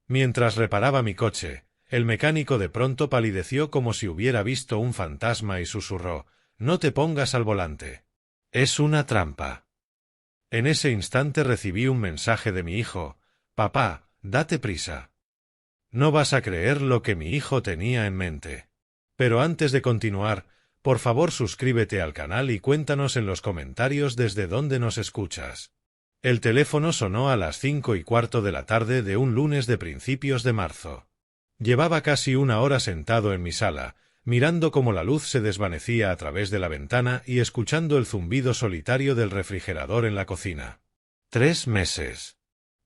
Mientras reparaba mi coche, el mecánico de pronto palideció como si hubiera visto un fantasma y susurró: «No te pongas al volante. Es una trampa». En ese instante recibí un mensaje de mi hijo: «Papá, date prisa. No vas a creer lo que mi hijo tenía en mente». Pero antes de continuar, por favor suscríbete al canal y cuéntanos en los comentarios desde dónde nos escuchas. El teléfono sonó a las 5:15 de la tarde de un lunes de principios de marzo. Llevaba casi una hora sentado en mi sala, mirando cómo la luz se desvanecía a través de la ventana y escuchando el zumbido solitario del refrigerador en la cocina. 3 meses.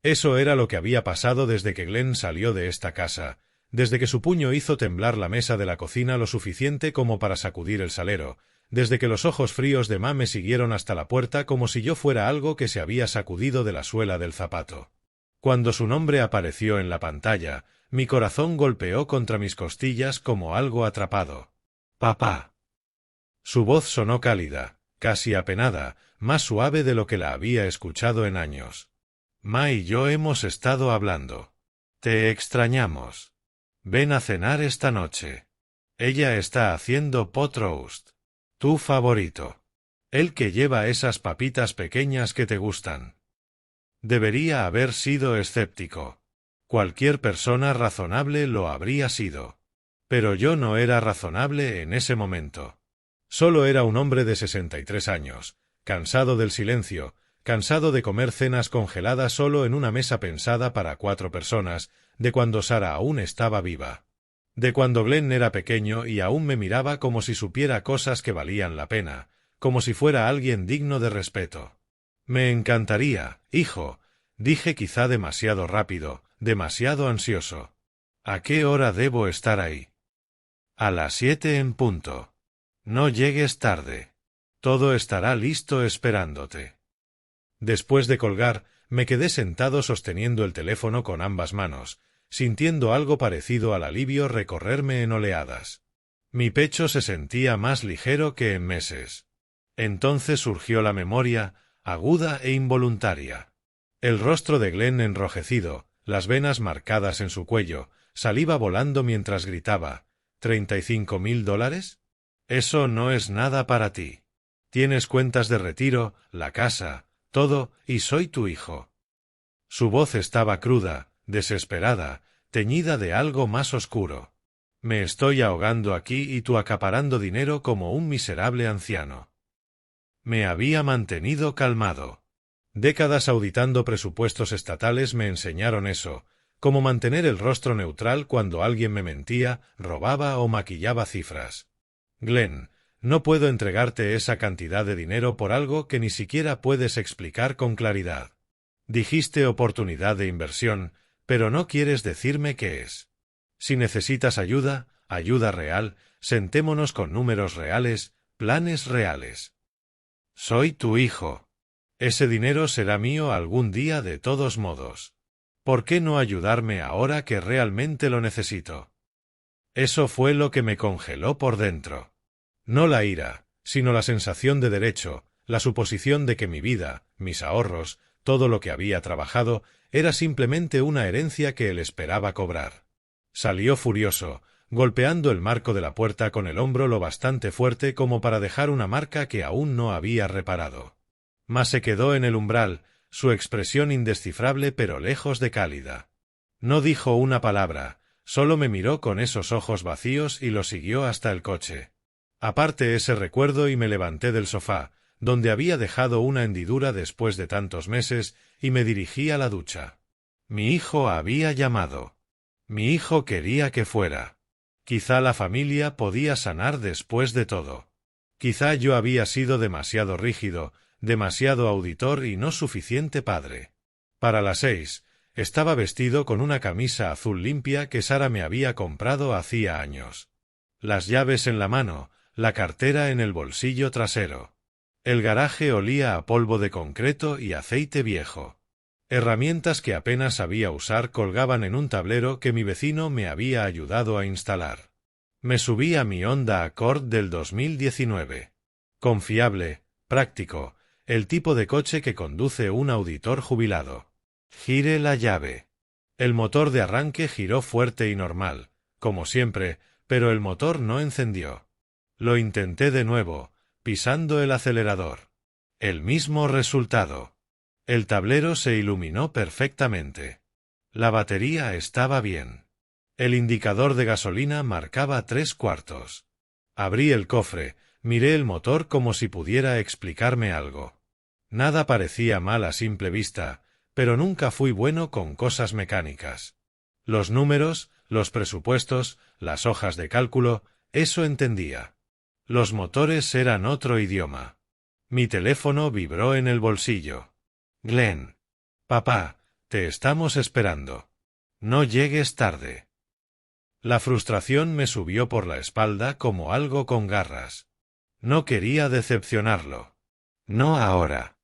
Eso era lo que había pasado desde que Glenn salió de esta casa, desde que su puño hizo temblar la mesa de la cocina lo suficiente como para sacudir el salero, desde que los ojos fríos de Ma me siguieron hasta la puerta como si yo fuera algo que se había sacudido de la suela del zapato. Cuando su nombre apareció en la pantalla, mi corazón golpeó contra mis costillas como algo atrapado. «Papá». Su voz sonó cálida, casi apenada, más suave de lo que la había escuchado en años. «Ma y yo hemos estado hablando. Te extrañamos. Ven a cenar esta noche. Ella está haciendo pot roast. Tu favorito. El que lleva esas papitas pequeñas que te gustan». Debería haber sido escéptico. Cualquier persona razonable lo habría sido. Pero yo no era razonable en ese momento. Solo era un hombre de 63 años, cansado del silencio, cansado de comer cenas congeladas solo en una mesa pensada para 4 personas, de cuando Sara aún estaba viva. De cuando Glenn era pequeño y aún me miraba como si supiera cosas que valían la pena, como si fuera alguien digno de respeto. «Me encantaría, hijo», dije quizá demasiado rápido, demasiado ansioso. «¿A qué hora debo estar ahí?» «A las 7 en punto. No llegues tarde. Todo estará listo esperándote». Después de colgar, me quedé sentado sosteniendo el teléfono con ambas manos, sintiendo algo parecido al alivio recorrerme en oleadas. Mi pecho se sentía más ligero que en meses. Entonces surgió la memoria, aguda e involuntaria. El rostro de Glenn enrojecido, las venas marcadas en su cuello, saliva volando mientras gritaba: $35.000. Eso no es nada para ti. Tienes cuentas de retiro, la casa, todo, y soy tu hijo. Su voz estaba cruda, desesperada, teñida de algo más oscuro. Me estoy ahogando aquí y tú acaparando dinero como un miserable anciano. Me había mantenido calmado. Décadas auditando presupuestos estatales me enseñaron eso, cómo mantener el rostro neutral cuando alguien me mentía, robaba o maquillaba cifras. Glenn, no puedo entregarte esa cantidad de dinero por algo que ni siquiera puedes explicar con claridad. Dijiste oportunidad de inversión, pero no quieres decirme qué es. Si necesitas ayuda, ayuda real, sentémonos con números reales, planes reales. Soy tu hijo. Ese dinero será mío algún día de todos modos. ¿Por qué no ayudarme ahora que realmente lo necesito? Eso fue lo que me congeló por dentro. No la ira, sino la sensación de derecho, la suposición de que mi vida, mis ahorros, todo lo que había trabajado, era simplemente una herencia que él esperaba cobrar. Salió furioso, golpeando el marco de la puerta con el hombro lo bastante fuerte como para dejar una marca que aún no había reparado. Mas se quedó en el umbral, su expresión indescifrable pero lejos de cálida. No dijo una palabra, solo me miró con esos ojos vacíos y lo siguió hasta el coche. Aparté ese recuerdo y me levanté del sofá, donde había dejado una hendidura después de tantos meses, y me dirigí a la ducha. Mi hijo había llamado. Mi hijo quería que fuera. Quizá la familia podía sanar después de todo. Quizá yo había sido demasiado rígido, demasiado auditor y no suficiente padre. Para las 6, estaba vestido con una camisa azul limpia que Sara me había comprado hacía años. Las llaves en la mano, la cartera en el bolsillo trasero. El garaje olía a polvo de concreto y aceite viejo. Herramientas que apenas sabía usar colgaban en un tablero que mi vecino me había ayudado a instalar. Me subí a mi Honda Accord del 2019. Confiable, práctico, el tipo de coche que conduce un auditor jubilado. Gire la llave. El motor de arranque giró fuerte y normal, como siempre, pero el motor no encendió. Lo intenté de nuevo, pisando el acelerador. El mismo resultado. El tablero se iluminó perfectamente. La batería estaba bien. El indicador de gasolina marcaba 3/4. Abrí el cofre, miré el motor como si pudiera explicarme algo. Nada parecía mal a simple vista, pero nunca fui bueno con cosas mecánicas. Los números, los presupuestos, las hojas de cálculo, eso entendía. Los motores eran otro idioma. Mi teléfono vibró en el bolsillo. Glenn. Papá, te estamos esperando. No llegues tarde. La frustración me subió por la espalda como algo con garras. No quería decepcionarlo. No ahora.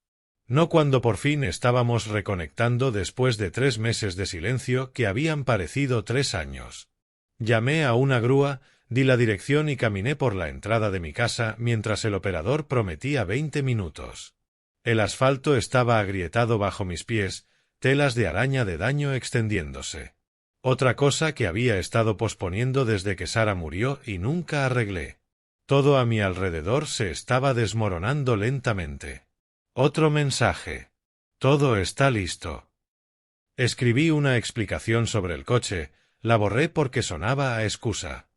No cuando por fin estábamos reconectando después de 3 meses de silencio que habían parecido 3 años. Llamé a una grúa, di la dirección y caminé por la entrada de mi casa mientras el operador prometía 20 minutos. El asfalto estaba agrietado bajo mis pies, telas de araña de daño extendiéndose. Otra cosa que había estado posponiendo desde que Sara murió y nunca arreglé. Todo a mi alrededor se estaba desmoronando lentamente. Otro mensaje. Todo está listo. Escribí una explicación sobre el coche, la borré porque sonaba a excusa.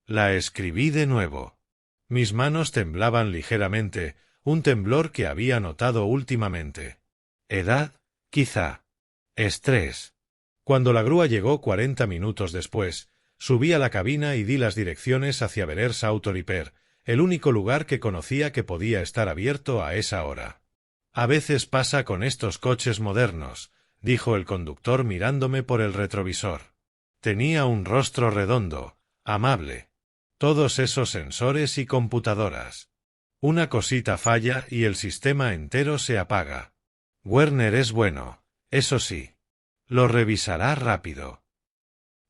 La escribí de nuevo. Mis manos temblaban ligeramente, un temblor que había notado últimamente. Edad, quizá. Estrés. Cuando la grúa llegó 40 minutos después, subí a la cabina y di las direcciones hacia Verers Auto Repair, el único lugar que conocía que podía estar abierto a esa hora. A veces pasa con estos coches modernos, dijo el conductor mirándome por el retrovisor. Tenía un rostro redondo, amable. Todos esos sensores y computadoras. Una cosita falla y el sistema entero se apaga. Werner es bueno, eso sí. Lo revisará rápido.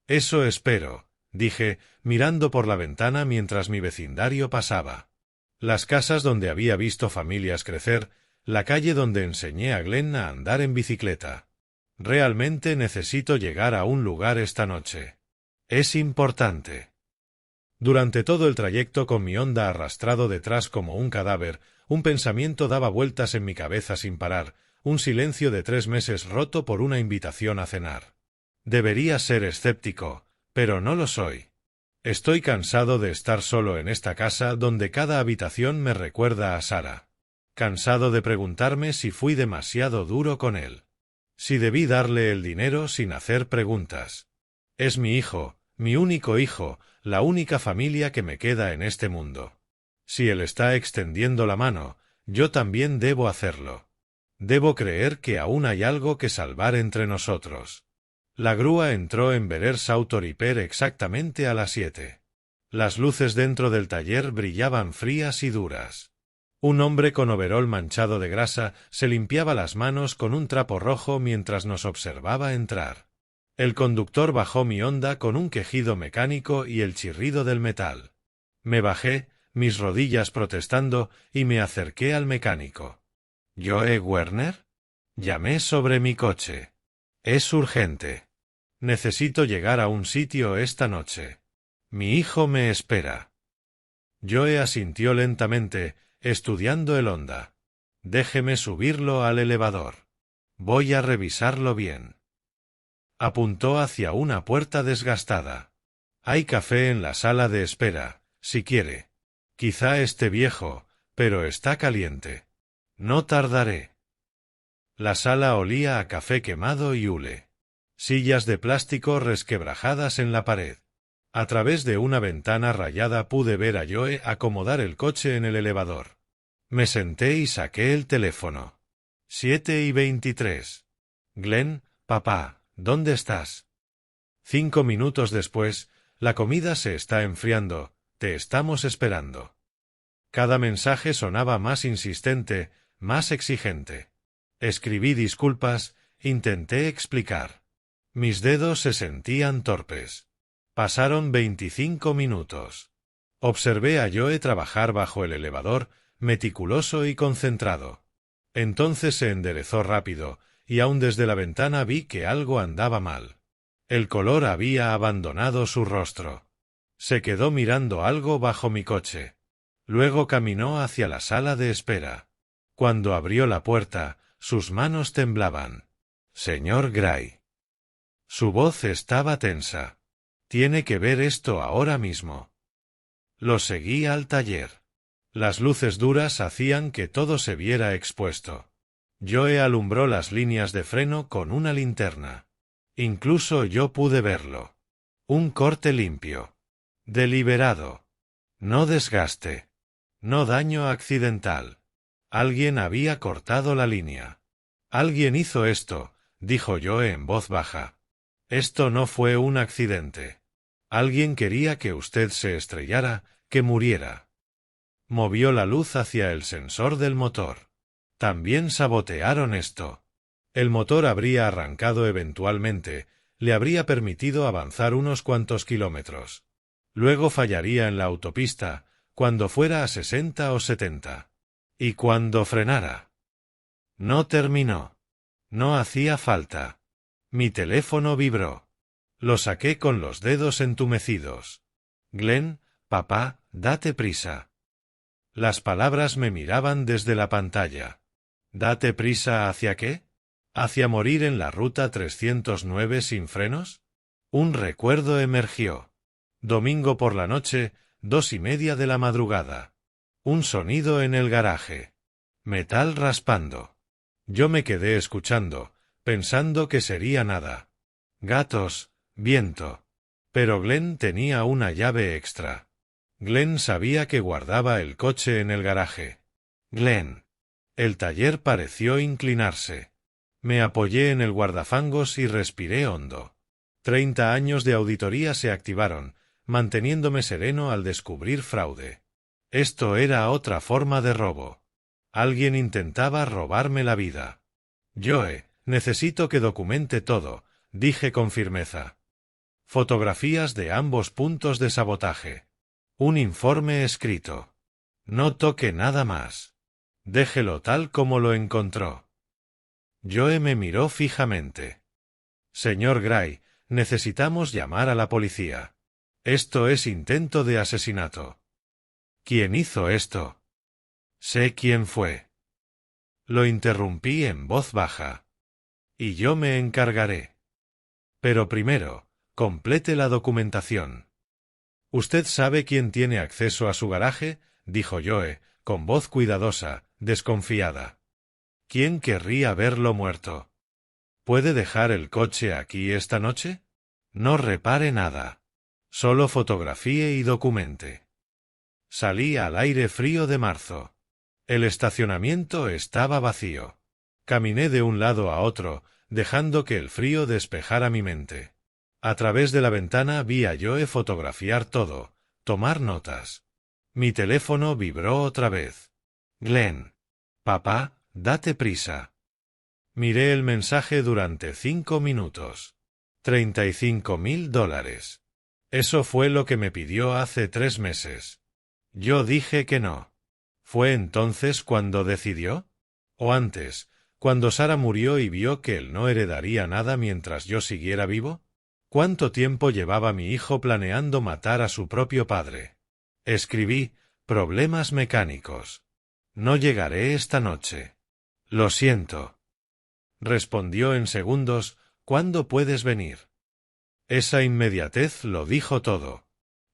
Eso espero, dije, mirando por la ventana mientras mi vecindario pasaba. Las casas donde había visto familias crecer, la calle donde enseñé a Glenn a andar en bicicleta. Realmente necesito llegar a un lugar esta noche. Es importante. Durante todo el trayecto con mi Honda arrastrado detrás como un cadáver, un pensamiento daba vueltas en mi cabeza sin parar, un silencio de 3 meses roto por una invitación a cenar. Debería ser escéptico, pero no lo soy. Estoy cansado de estar solo en esta casa donde cada habitación me recuerda a Sara. Cansado de preguntarme si fui demasiado duro con él. Si debí darle el dinero sin hacer preguntas. Es mi hijo, mi único hijo, la única familia que me queda en este mundo. Si él está extendiendo la mano, yo también debo hacerlo. Debo creer que aún hay algo que salvar entre nosotros. La grúa entró en Verers Auto Repair exactamente a las 7. Las luces dentro del taller brillaban frías y duras. Un hombre con overol manchado de grasa se limpiaba las manos con un trapo rojo mientras nos observaba entrar. El conductor bajó mi Honda con un quejido mecánico y el chirrido del metal. Me bajé, mis rodillas protestando, y me acerqué al mecánico. ¿Joe Werner? Llamé sobre mi coche. Es urgente. Necesito llegar a un sitio esta noche. Mi hijo me espera. Joe asintió lentamente, estudiando el Honda. Déjeme subirlo al elevador. Voy a revisarlo bien. Apuntó hacia una puerta desgastada. Hay café en la sala de espera, si quiere. Quizá esté viejo, pero está caliente. No tardaré. La sala olía a café quemado y hule. Sillas de plástico resquebrajadas en la pared. A través de una ventana rayada pude ver a Joe acomodar el coche en el elevador. Me senté y saqué el teléfono. 7:23. Glenn, papá, ¿dónde estás? 5 minutos después, la comida se está enfriando, te estamos esperando. Cada mensaje sonaba más insistente, más exigente. Escribí disculpas, intenté explicar. Mis dedos se sentían torpes. Pasaron 25 minutos. Observé a Joe trabajar bajo el elevador, meticuloso y concentrado. Entonces se enderezó rápido, y aún desde la ventana vi que algo andaba mal. El color había abandonado su rostro. Se quedó mirando algo bajo mi coche. Luego caminó hacia la sala de espera. Cuando abrió la puerta, sus manos temblaban. Señor Gray. Su voz estaba tensa. Tiene que ver esto ahora mismo. Lo seguí al taller. Las luces duras hacían que todo se viera expuesto. Joe alumbró las líneas de freno con una linterna. Incluso yo pude verlo. Un corte limpio. Deliberado. No desgaste. No daño accidental. Alguien había cortado la línea. Alguien hizo esto, dijo Joe en voz baja. Esto no fue un accidente. Alguien quería que usted se estrellara, que muriera. Movió la luz hacia el sensor del motor. También sabotearon esto. El motor habría arrancado eventualmente, le habría permitido avanzar unos cuantos kilómetros. Luego fallaría en la autopista, cuando fuera a 60 o 70. Y cuando frenara. No terminó. No hacía falta. Mi teléfono vibró. Lo saqué con los dedos entumecidos. Glenn, papá, date prisa. Las palabras me miraban desde la pantalla. ¿Date prisa hacia qué? ¿Hacia morir en la ruta 309 sin frenos? Un recuerdo emergió. Domingo por la noche, 2:30 de la madrugada. Un sonido en el garaje. Metal raspando. Yo me quedé escuchando, pensando que sería nada. Gatos, viento. Pero Glenn tenía una llave extra. Glenn sabía que guardaba el coche en el garaje. Glenn. El taller pareció inclinarse. Me apoyé en el guardafangos y respiré hondo. 30 años de auditoría se activaron, manteniéndome sereno al descubrir fraude. Esto era otra forma de robo. Alguien intentaba robarme la vida. Joe, necesito que documente todo, dije con firmeza. Fotografías de ambos puntos de sabotaje. Un informe escrito. No toque nada más. Déjelo tal como lo encontró. Joe me miró fijamente. Señor Gray, necesitamos llamar a la policía. Esto es intento de asesinato. ¿Quién hizo esto? Sé quién fue. Lo interrumpí en voz baja. Y yo me encargaré. Pero primero, complete la documentación. ¿Usted sabe quién tiene acceso a su garaje?, dijo Joe, con voz cuidadosa, desconfiada. ¿Quién querría verlo muerto? ¿Puede dejar el coche aquí esta noche? No repare nada. Solo fotografíe y documente. Salí al aire frío de marzo. El estacionamiento estaba vacío. Caminé de un lado a otro, dejando que el frío despejara mi mente. A través de la ventana vi a Joe fotografiar todo, tomar notas. Mi teléfono vibró otra vez. Glenn. Papá, date prisa. Miré el mensaje durante 5 minutos. $35,000. Eso fue lo que me pidió hace 3 meses. Yo dije que no. ¿Fue entonces cuando decidió? ¿O antes, cuando Sara murió y vio que él no heredaría nada mientras yo siguiera vivo? ¿Cuánto tiempo llevaba mi hijo planeando matar a su propio padre? Escribí, problemas mecánicos. No llegaré esta noche. Lo siento. Respondió en segundos, ¿cuándo puedes venir? Esa inmediatez lo dijo todo.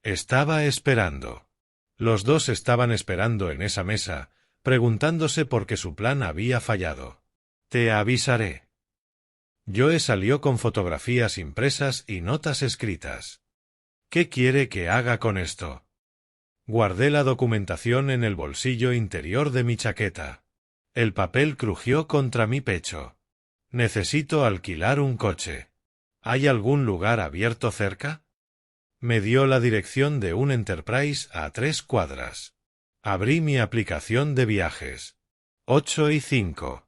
Estaba esperando. Los dos estaban esperando en esa mesa, preguntándose por qué su plan había fallado. Te avisaré. Joe salió con fotografías impresas y notas escritas. ¿Qué quiere que haga con esto? Guardé la documentación en el bolsillo interior de mi chaqueta. El papel crujió contra mi pecho. Necesito alquilar un coche. ¿Hay algún lugar abierto cerca? Me dio la dirección de un Enterprise a 3 cuadras. Abrí mi aplicación de viajes. 8:05.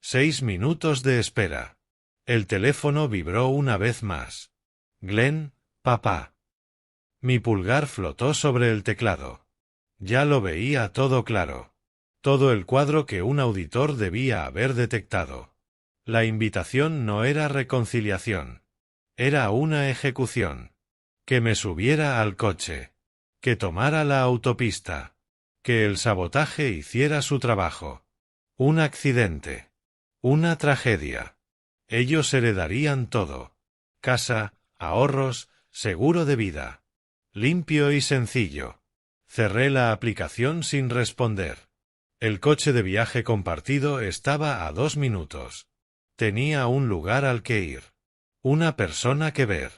6 minutos de espera. El teléfono vibró una vez más. Glenn, papá. Mi pulgar flotó sobre el teclado. Ya lo veía todo claro. Todo el cuadro que un auditor debía haber detectado. La invitación no era reconciliación. Era una ejecución. Que me subiera al coche. Que tomara la autopista. Que el sabotaje hiciera su trabajo. Un accidente. Una tragedia. Ellos heredarían todo. Casa, ahorros, seguro de vida. Limpio y sencillo. Cerré la aplicación sin responder. El coche de viaje compartido estaba a 2 minutos. Tenía un lugar al que ir. Una persona que ver.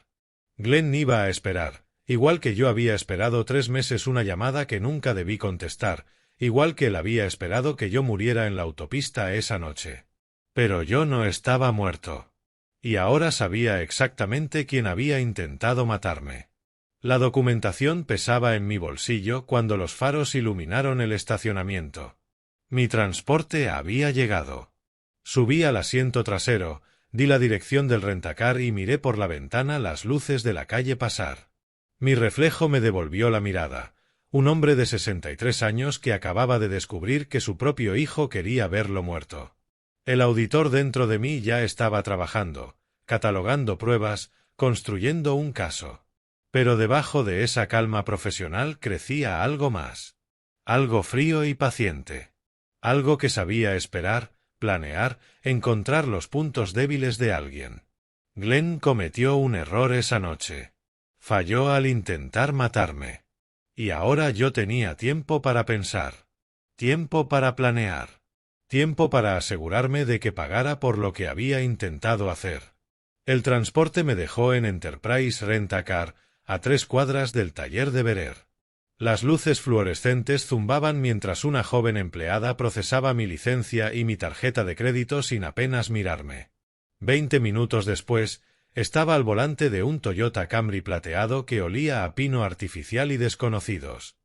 Glenn iba a esperar, igual que yo había esperado 3 meses una llamada que nunca debí contestar, igual que él había esperado que yo muriera en la autopista esa noche. Pero yo no estaba muerto. Y ahora sabía exactamente quién había intentado matarme. La documentación pesaba en mi bolsillo cuando los faros iluminaron el estacionamiento. Mi transporte había llegado. Subí al asiento trasero, di la dirección del rentacar y miré por la ventana las luces de la calle pasar. Mi reflejo me devolvió la mirada. Un hombre de 63 años que acababa de descubrir que su propio hijo quería verlo muerto. El auditor dentro de mí ya estaba trabajando, catalogando pruebas, construyendo un caso. Pero debajo de esa calma profesional crecía algo más. Algo frío y paciente. Algo que sabía esperar, planear, encontrar los puntos débiles de alguien. Glenn cometió un error esa noche. Falló al intentar matarme. Y ahora yo tenía tiempo para pensar. Tiempo para planear. Tiempo para asegurarme de que pagara por lo que había intentado hacer. El transporte me dejó en Enterprise Rent-A-Car, a 3 cuadras del taller de Verer. Las luces fluorescentes zumbaban mientras una joven empleada procesaba mi licencia y mi tarjeta de crédito sin apenas mirarme. 20 minutos después, estaba al volante de un Toyota Camry plateado que olía a pino artificial y desconocidos.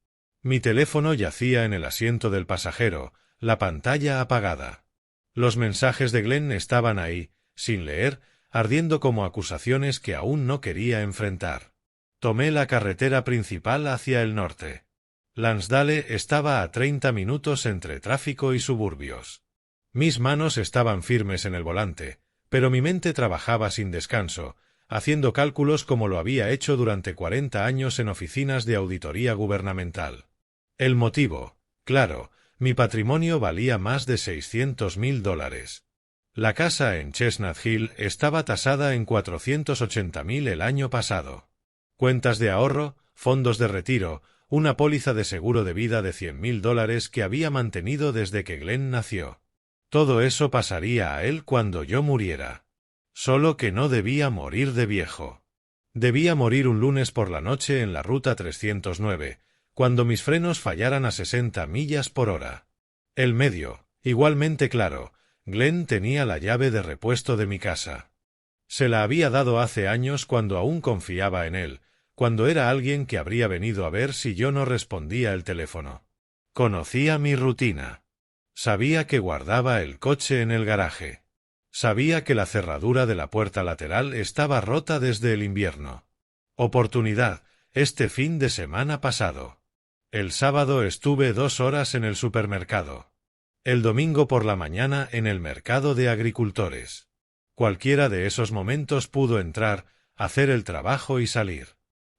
Mi teléfono yacía en el asiento del pasajero, la pantalla apagada. Los mensajes de Glenn estaban ahí, sin leer, ardiendo como acusaciones que aún no quería enfrentar. Tomé la carretera principal hacia el norte. Lansdale estaba a 30 minutos entre tráfico y suburbios. Mis manos estaban firmes en el volante, pero mi mente trabajaba sin descanso, haciendo cálculos como lo había hecho durante 40 años en oficinas de auditoría gubernamental. El motivo, claro, mi patrimonio valía más de $600.000. La casa en Chestnut Hill estaba tasada en $480.000 el año pasado. Cuentas de ahorro, fondos de retiro, una póliza de seguro de vida de $100.000 que había mantenido desde que Glenn nació. Todo eso pasaría a él cuando yo muriera. Solo que no debía morir de viejo. Debía morir un lunes por la noche en la ruta 309, cuando mis frenos fallaran a 60 millas por hora. El medio, igualmente claro, Glenn tenía la llave de repuesto de mi casa. Se la había dado hace años cuando aún confiaba en él, cuando era alguien que habría venido a ver si yo no respondía el teléfono. Conocía mi rutina. Sabía que guardaba el coche en el garaje. Sabía que la cerradura de la puerta lateral estaba rota desde el invierno. Oportunidad, este fin de semana pasado. El sábado estuve 2 horas en el supermercado. El domingo por la mañana en el mercado de agricultores. Cualquiera de esos momentos pudo entrar, hacer el trabajo y salir.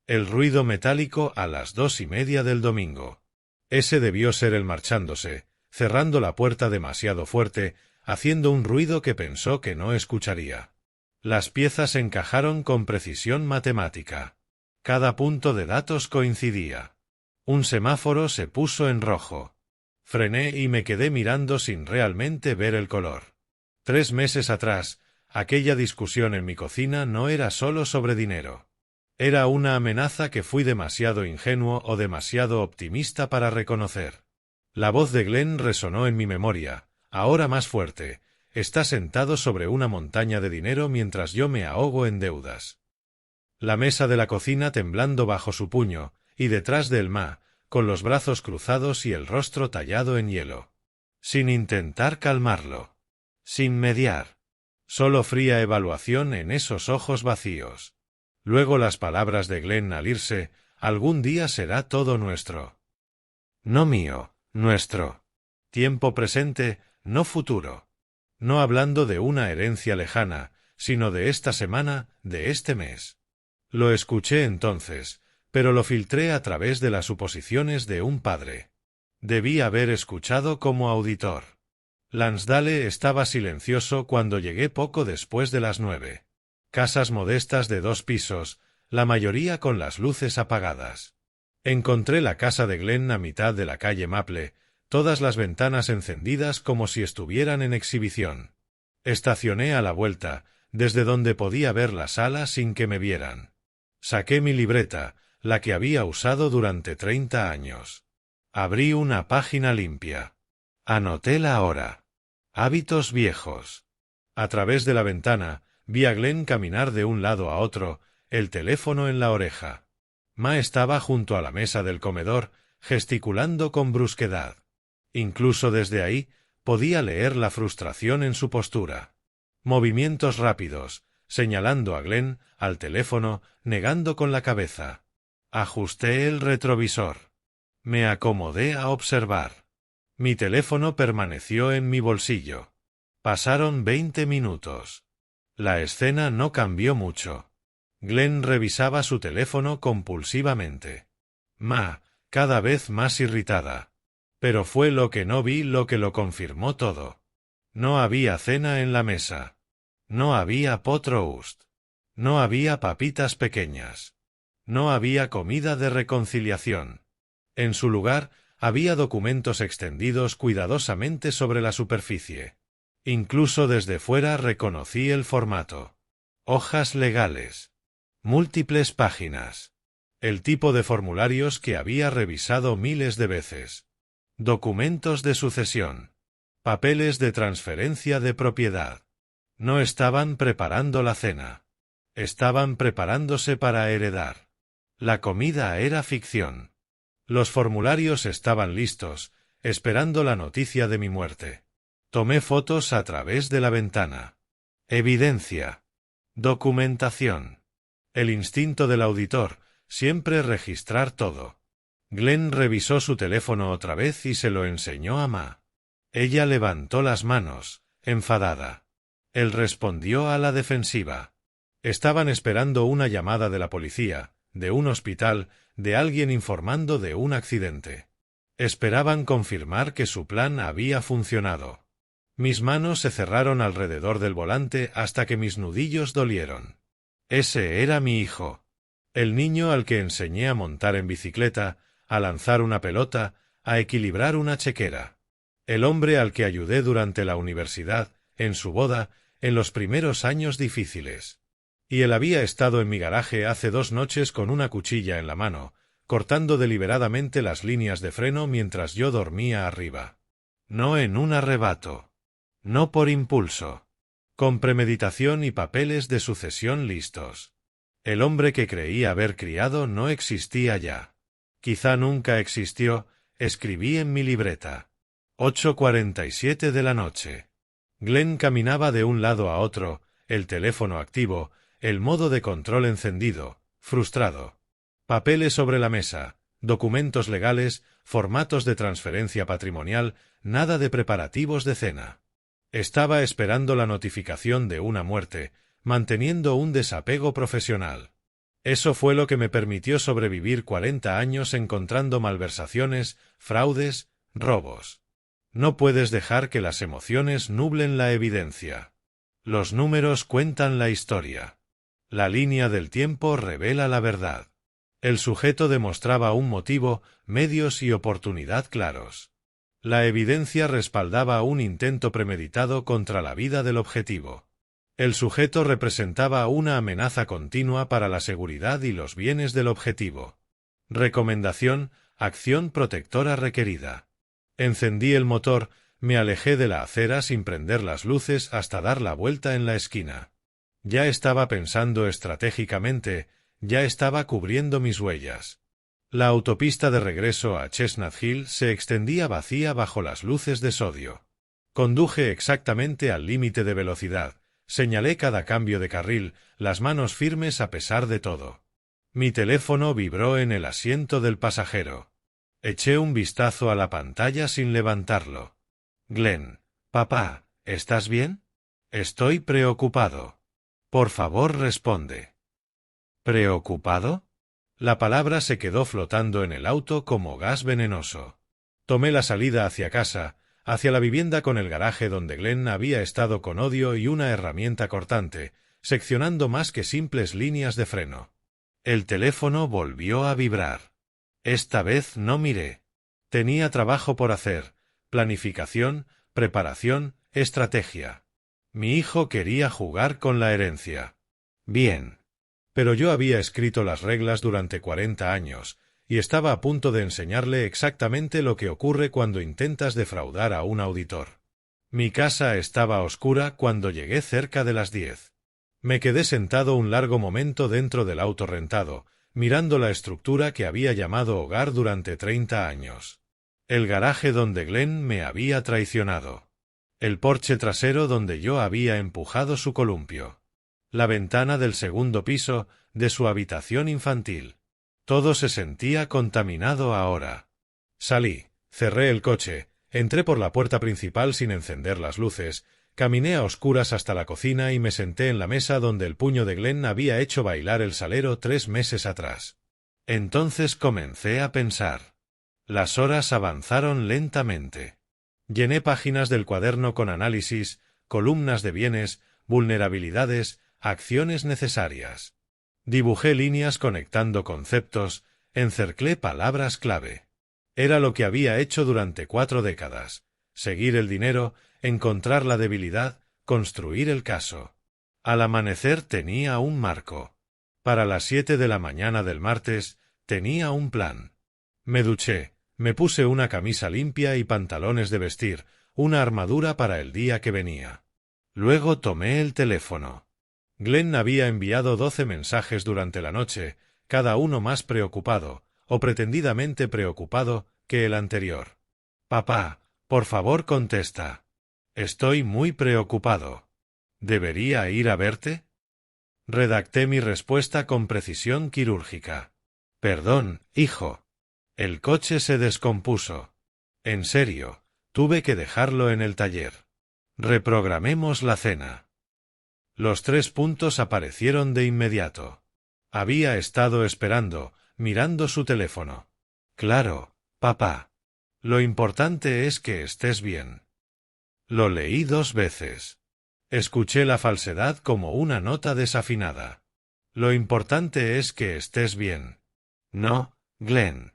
El ruido metálico a las 2:30 del domingo. Ese debió ser el marchándose, cerrando la puerta demasiado fuerte, haciendo un ruido que pensó que no escucharía. Las piezas encajaron con precisión matemática. Cada punto de datos coincidía. Un semáforo se puso en rojo. Frené y me quedé mirando sin realmente ver el color. 3 meses atrás, aquella discusión en mi cocina no era solo sobre dinero. Era una amenaza que fui demasiado ingenuo o demasiado optimista para reconocer. La voz de Glenn resonó en mi memoria, ahora más fuerte. Está sentado sobre una montaña de dinero mientras yo me ahogo en deudas. La mesa de la cocina temblando bajo su puño, y detrás del ma, con los brazos cruzados y el rostro tallado en hielo. Sin intentar calmarlo. Sin mediar. Solo fría evaluación en esos ojos vacíos. Luego las palabras de Glenn al irse, algún día será todo nuestro. No mío, nuestro. Tiempo presente, no futuro. No hablando de una herencia lejana, sino de esta semana, de este mes. Lo escuché entonces, pero lo filtré a través de las suposiciones de un padre. Debí haber escuchado como auditor. Lansdale estaba silencioso cuando llegué poco después de las 9. Casas modestas de 2 pisos, la mayoría con las luces apagadas. Encontré la casa de Glenn a mitad de la calle Maple, todas las ventanas encendidas como si estuvieran en exhibición. Estacioné a la vuelta, desde donde podía ver la sala sin que me vieran. Saqué mi libreta, la que había usado durante 30 años. Abrí una página limpia. Anoté la hora. Hábitos viejos. A través de la ventana, vi a Glenn caminar de un lado a otro, el teléfono en la oreja. Ma estaba junto a la mesa del comedor, gesticulando con brusquedad. Incluso desde ahí, podía leer la frustración en su postura. Movimientos rápidos, señalando a Glenn, al teléfono, negando con la cabeza. Ajusté el retrovisor. Me acomodé a observar. Mi teléfono permaneció en mi bolsillo. Pasaron 20 minutos. La escena no cambió mucho. Glenn revisaba su teléfono compulsivamente. Ma, cada vez más irritada. Pero fue lo que no vi lo que lo confirmó todo. No había cena en la mesa. No había pot roast. No había papitas pequeñas. No había comida de reconciliación. En su lugar, había documentos extendidos cuidadosamente sobre la superficie. Incluso desde fuera reconocí el formato. Hojas legales. Múltiples páginas. El tipo de formularios que había revisado miles de veces. Documentos de sucesión. Papeles de transferencia de propiedad. No estaban preparando la cena. Estaban preparándose para heredar. La comida era ficción. Los formularios estaban listos, esperando la noticia de mi muerte. Tomé fotos a través de la ventana. Evidencia. Documentación. El instinto del auditor, siempre registrar todo. Glenn revisó su teléfono otra vez y se lo enseñó a Ma. Ella levantó las manos, enfadada. Él respondió a la defensiva. Estaban esperando una llamada de la policía, de un hospital, de alguien informando de un accidente. Esperaban confirmar que su plan había funcionado. Mis manos se cerraron alrededor del volante hasta que mis nudillos dolieron. Ese era mi hijo. El niño al que enseñé a montar en bicicleta, a lanzar una pelota, a equilibrar una chequera. El hombre al que ayudé durante la universidad, en su boda, en los primeros años difíciles. Y él había estado en mi garaje hace 2 noches con una cuchilla en la mano, cortando deliberadamente las líneas de freno mientras yo dormía arriba. No en un arrebato. No por impulso. Con premeditación y papeles de sucesión listos. El hombre que creí haber criado no existía ya. Quizá nunca existió, escribí en mi libreta. 8:47 de la noche. Glenn caminaba de un lado a otro, el teléfono activo, el modo de control encendido, frustrado. Papeles sobre la mesa, documentos legales, formatos de transferencia patrimonial, nada de preparativos de cena. Estaba esperando la notificación de una muerte, manteniendo un desapego profesional. Eso fue lo que me permitió sobrevivir 40 años encontrando malversaciones, fraudes, robos. No puedes dejar que las emociones nublen la evidencia. Los números cuentan la historia. La línea del tiempo revela la verdad. El sujeto demostraba un motivo, medios y oportunidad claros. La evidencia respaldaba un intento premeditado contra la vida del objetivo. El sujeto representaba una amenaza continua para la seguridad y los bienes del objetivo. Recomendación: acción protectora requerida. Encendí el motor, me alejé de la acera sin prender las luces hasta dar la vuelta en la esquina. Ya estaba pensando estratégicamente, ya estaba cubriendo mis huellas. La autopista de regreso a Chestnut Hill se extendía vacía bajo las luces de sodio. Conduje exactamente al límite de velocidad, señalé cada cambio de carril, las manos firmes a pesar de todo. Mi teléfono vibró en el asiento del pasajero. Eché un vistazo a la pantalla sin levantarlo. Glenn: papá, ¿estás bien? Estoy preocupado. Por favor, responde. ¿Preocupado? La palabra se quedó flotando en el auto como gas venenoso. Tomé la salida hacia casa, hacia la vivienda con el garaje donde Glenn había estado con odio y una herramienta cortante, seccionando más que simples líneas de freno. El teléfono volvió a vibrar. Esta vez no miré. Tenía trabajo por hacer, planificación, preparación, estrategia. Mi hijo quería jugar con la herencia. Bien. Pero yo había escrito las reglas durante 40 años, y estaba a punto de enseñarle exactamente lo que ocurre cuando intentas defraudar a un auditor. Mi casa estaba oscura cuando llegué cerca de las 10. Me quedé sentado un largo momento dentro del auto rentado, mirando la estructura que había llamado hogar durante 30 años. El garaje donde Glenn me había traicionado. El porche trasero donde yo había empujado su columpio. La ventana del segundo piso de su habitación infantil. Todo se sentía contaminado ahora. Salí, cerré el coche, entré por la puerta principal sin encender las luces, caminé a oscuras hasta la cocina y me senté en la mesa donde el puño de Glenn había hecho bailar el salero 3 meses atrás. Entonces comencé a pensar. Las horas avanzaron lentamente. Llené páginas del cuaderno con análisis, columnas de bienes, vulnerabilidades, acciones necesarias. Dibujé líneas conectando conceptos, encerclé palabras clave. Era lo que había hecho durante 4 décadas. Seguir el dinero, encontrar la debilidad, construir el caso. Al amanecer tenía un marco. Para las 7 de la mañana del martes, tenía un plan. Me duché, me puse una camisa limpia y pantalones de vestir, una armadura para el día que venía. Luego tomé el teléfono. Glenn había enviado 12 mensajes durante la noche, cada uno más preocupado, o pretendidamente preocupado, que el anterior. Papá, por favor contesta. Estoy muy preocupado. ¿Debería ir a verte? Redacté mi respuesta con precisión quirúrgica. Perdón, hijo. El coche se descompuso. En serio, tuve que dejarlo en el taller. Reprogramemos la cena. Los 3 puntos aparecieron de inmediato. Había estado esperando, mirando su teléfono. Claro, papá. Lo importante es que estés bien. Lo leí 2 veces. Escuché la falsedad como una nota desafinada. Lo importante es que estés bien. No, Glenn.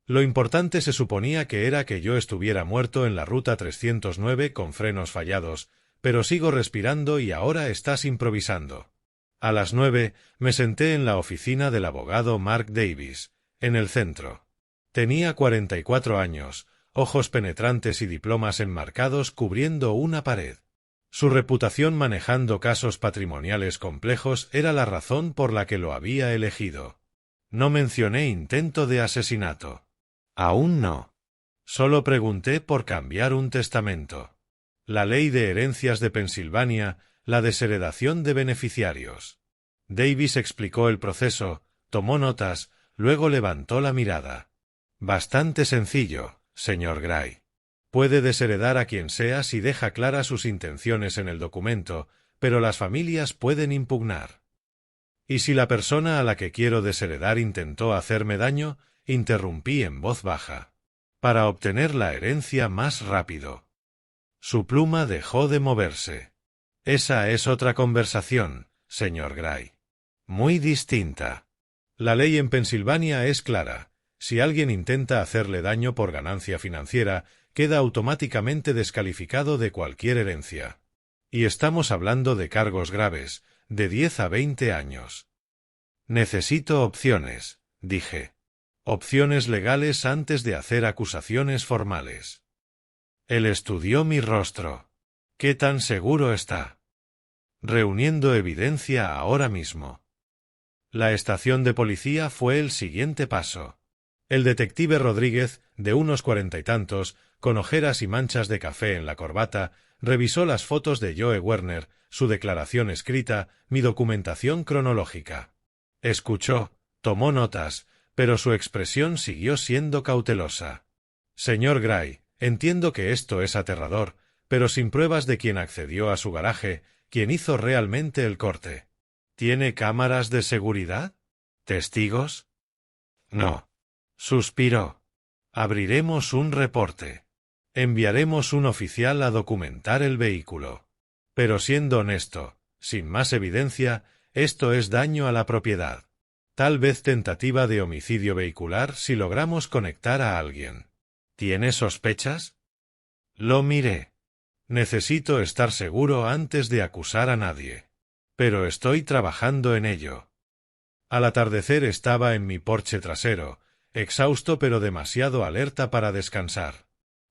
Lo importante se suponía que era que yo estuviera muerto en la ruta 309 con frenos fallados, pero sigo respirando y ahora estás improvisando. A las 9 me senté en la oficina del abogado Mark Davis, en el centro. Tenía 44 años, ojos penetrantes y diplomas enmarcados cubriendo una pared. Su reputación manejando casos patrimoniales complejos era la razón por la que lo había elegido. No mencioné intento de asesinato. Aún no. Solo pregunté por cambiar un testamento. La ley de herencias de Pensilvania, la desheredación de beneficiarios. Davis explicó el proceso, tomó notas, luego levantó la mirada. Bastante sencillo, señor Gray. Puede desheredar a quien sea si deja claras sus intenciones en el documento, pero las familias pueden impugnar. Y si la persona a la que quiero desheredar intentó hacerme daño, interrumpí en voz baja. Para obtener la herencia más rápido. Su pluma dejó de moverse. Esa es otra conversación, señor Gray. Muy distinta. La ley en Pensilvania es clara. Si alguien intenta hacerle daño por ganancia financiera, queda automáticamente descalificado de cualquier herencia. Y estamos hablando de cargos graves, de 10 a 20 años. Necesito opciones, dije. Opciones legales antes de hacer acusaciones formales. Él estudió mi rostro. ¿Qué tan seguro está? Reuniendo evidencia ahora mismo. La estación de policía fue el siguiente paso. El detective Rodríguez, de unos 40 y tantos, con ojeras y manchas de café en la corbata, revisó las fotos de Joe Werner, su declaración escrita, mi documentación cronológica. Escuchó, tomó notas, pero su expresión siguió siendo cautelosa. Señor Gray, entiendo que esto es aterrador, pero sin pruebas de quién accedió a su garaje, quién hizo realmente el corte. ¿Tiene cámaras de seguridad? ¿Testigos? No. Suspiró. Abriremos un reporte. Enviaremos un oficial a documentar el vehículo. Pero siendo honesto, sin más evidencia, esto es daño a la propiedad. Tal vez tentativa de homicidio vehicular si logramos conectar a alguien. ¿Tiene sospechas? Lo miré. Necesito estar seguro antes de acusar a nadie. Pero estoy trabajando en ello. Al atardecer estaba en mi porche trasero, exhausto pero demasiado alerta para descansar.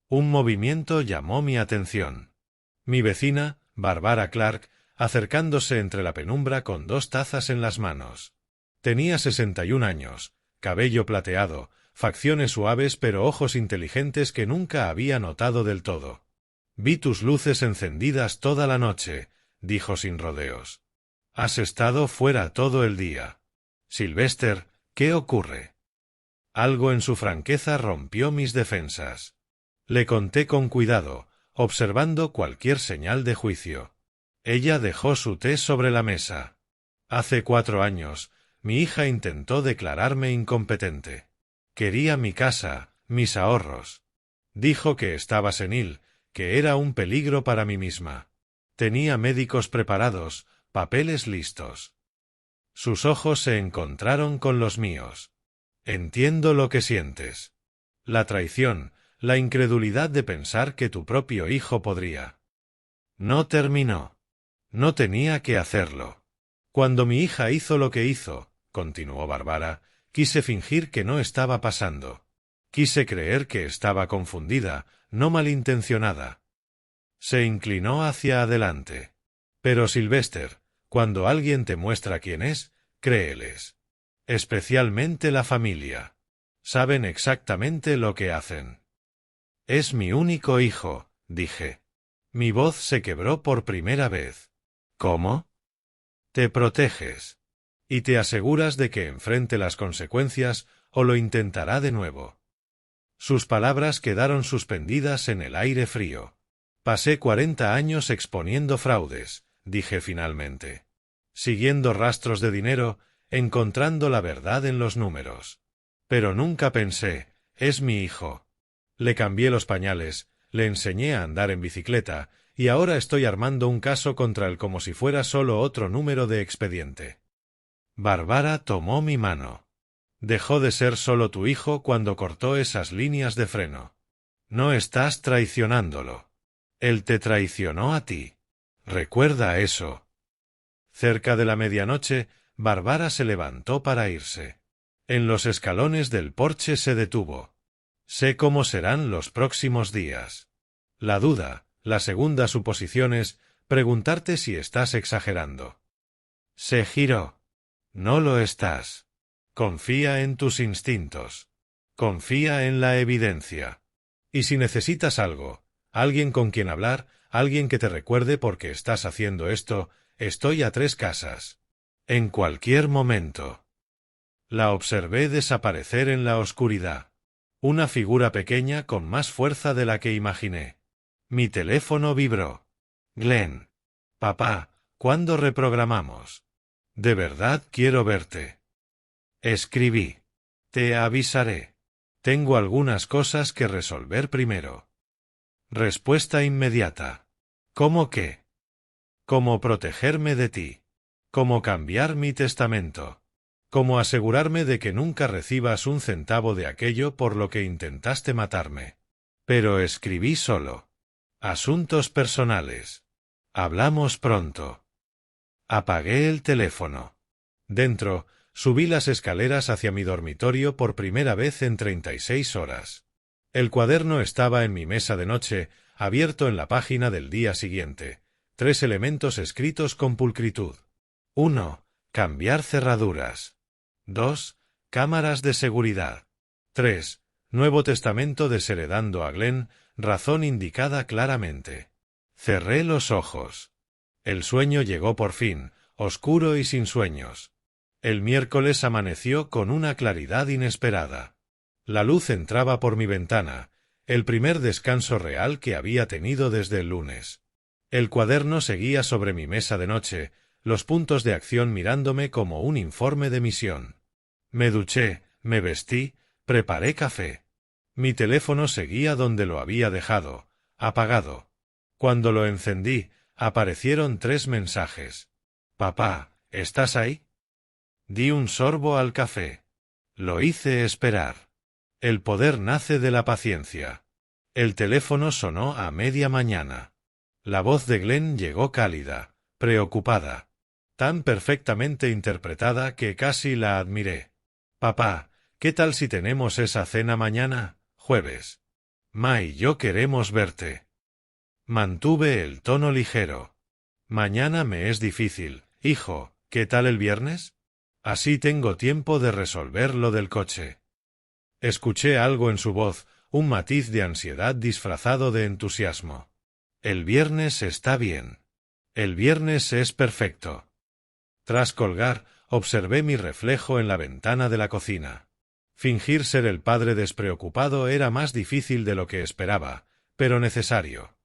Un movimiento llamó mi atención. Mi vecina, Barbara Clark, acercándose entre la penumbra con 2 tazas en las manos. Tenía 61 años, cabello plateado, facciones suaves pero ojos inteligentes que nunca había notado del todo. Vi tus luces encendidas toda la noche, dijo sin rodeos. Has estado fuera todo el día. Sylvester, ¿qué ocurre? Algo en su franqueza rompió mis defensas. Le conté con cuidado, observando cualquier señal de juicio. Ella dejó su té sobre la mesa. Hace 4 años, mi hija intentó declararme incompetente. Quería mi casa, mis ahorros. Dijo que estaba senil, que era un peligro para mí misma. Tenía médicos preparados, papeles listos. Sus ojos se encontraron con los míos. Entiendo lo que sientes. La traición, la incredulidad de pensar que tu propio hijo podría. No terminó. No tenía que hacerlo. Cuando mi hija hizo lo que hizo, continuó Barbara, quise fingir que no estaba pasando. Quise creer que estaba confundida, no malintencionada. Se inclinó hacia adelante. Pero Sylvester, cuando alguien te muestra quién es, créeles. Especialmente la familia. Saben exactamente lo que hacen. Es mi único hijo, dije. Mi voz se quebró por primera vez. ¿Cómo? Te proteges. Y te aseguras de que enfrente las consecuencias o lo intentará de nuevo. Sus palabras quedaron suspendidas en el aire frío. Pasé 40 años exponiendo fraudes, dije finalmente. Siguiendo rastros de dinero, encontrando la verdad en los números. Pero nunca pensé, es mi hijo. Le cambié los pañales, le enseñé a andar en bicicleta, y ahora estoy armando un caso contra él como si fuera solo otro número de expediente. Barbara tomó mi mano. Dejó de ser solo tu hijo cuando cortó esas líneas de freno. No estás traicionándolo. Él te traicionó a ti. Recuerda eso. Cerca de la medianoche, Barbara se levantó para irse. En los escalones del porche se detuvo. Sé cómo serán los próximos días. La duda, la segunda suposición es preguntarte si estás exagerando. Se giró. No lo estás. Confía en tus instintos. Confía en la evidencia. Y si necesitas algo, alguien con quien hablar, alguien que te recuerde por qué estás haciendo esto, estoy a 3 casas. En cualquier momento. La observé desaparecer en la oscuridad. Una figura pequeña con más fuerza de la que imaginé. Mi teléfono vibró. Glenn. Papá, ¿cuándo reprogramamos? De verdad quiero verte. Escribí. Te avisaré. Tengo algunas cosas que resolver primero. Respuesta inmediata. ¿Cómo qué? ¿Cómo protegerme de ti? ¿Cómo cambiar mi testamento? ¿Cómo asegurarme de que nunca recibas un centavo de aquello por lo que intentaste matarme? Pero escribí solo. Asuntos personales. Hablamos pronto. Apagué el teléfono. Dentro, subí las escaleras hacia mi dormitorio por primera vez en 36 horas. El cuaderno estaba en mi mesa de noche, abierto en la página del día siguiente. 3 elementos escritos con pulcritud. 1. Cambiar cerraduras. 2. Cámaras de seguridad. 3. Nuevo testamento desheredando a Glenn, razón indicada claramente. Cerré los ojos. El sueño llegó por fin, oscuro y sin sueños. El miércoles amaneció con una claridad inesperada. La luz entraba por mi ventana, el primer descanso real que había tenido desde el lunes. El cuaderno seguía sobre mi mesa de noche, los puntos de acción mirándome como un informe de misión. Me duché, me vestí, preparé café. Mi teléfono seguía donde lo había dejado, apagado. Cuando lo encendí, aparecieron 3 mensajes. «Papá, ¿estás ahí?» Di un sorbo al café. Lo hice esperar. El poder nace de la paciencia. El teléfono sonó a media mañana. La voz de Glenn llegó cálida, preocupada, tan perfectamente interpretada que casi la admiré. «Papá, ¿qué tal si tenemos esa cena mañana, jueves? Ma y yo queremos verte». Mantuve el tono ligero. «Mañana me es difícil, hijo, ¿qué tal el viernes? Así tengo tiempo de resolver lo del coche». Escuché algo en su voz, un matiz de ansiedad disfrazado de entusiasmo. «El viernes está bien. El viernes es perfecto». Tras colgar, observé mi reflejo en la ventana de la cocina. Fingir ser el padre despreocupado era más difícil de lo que esperaba, pero necesario.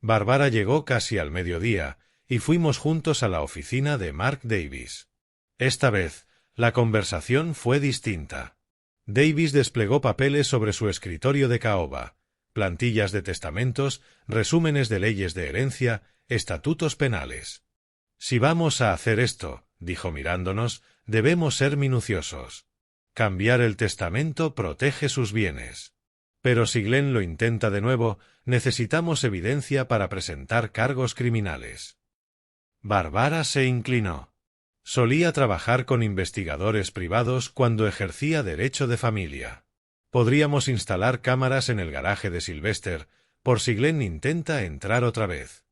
Barbara llegó casi al mediodía, y fuimos juntos a la oficina de Mark Davis. Esta vez, la conversación fue distinta. Davis desplegó papeles sobre su escritorio de caoba, plantillas de testamentos, resúmenes de leyes de herencia, estatutos penales. «Si vamos a hacer esto», dijo mirándonos, «debemos ser minuciosos. Cambiar el testamento protege sus bienes. Pero si Glenn lo intenta de nuevo, necesitamos evidencia para presentar cargos criminales». Barbara se inclinó. Solía trabajar con investigadores privados cuando ejercía derecho de familia. Podríamos instalar cámaras en el garaje de Sylvester, por si Glenn intenta entrar otra vez.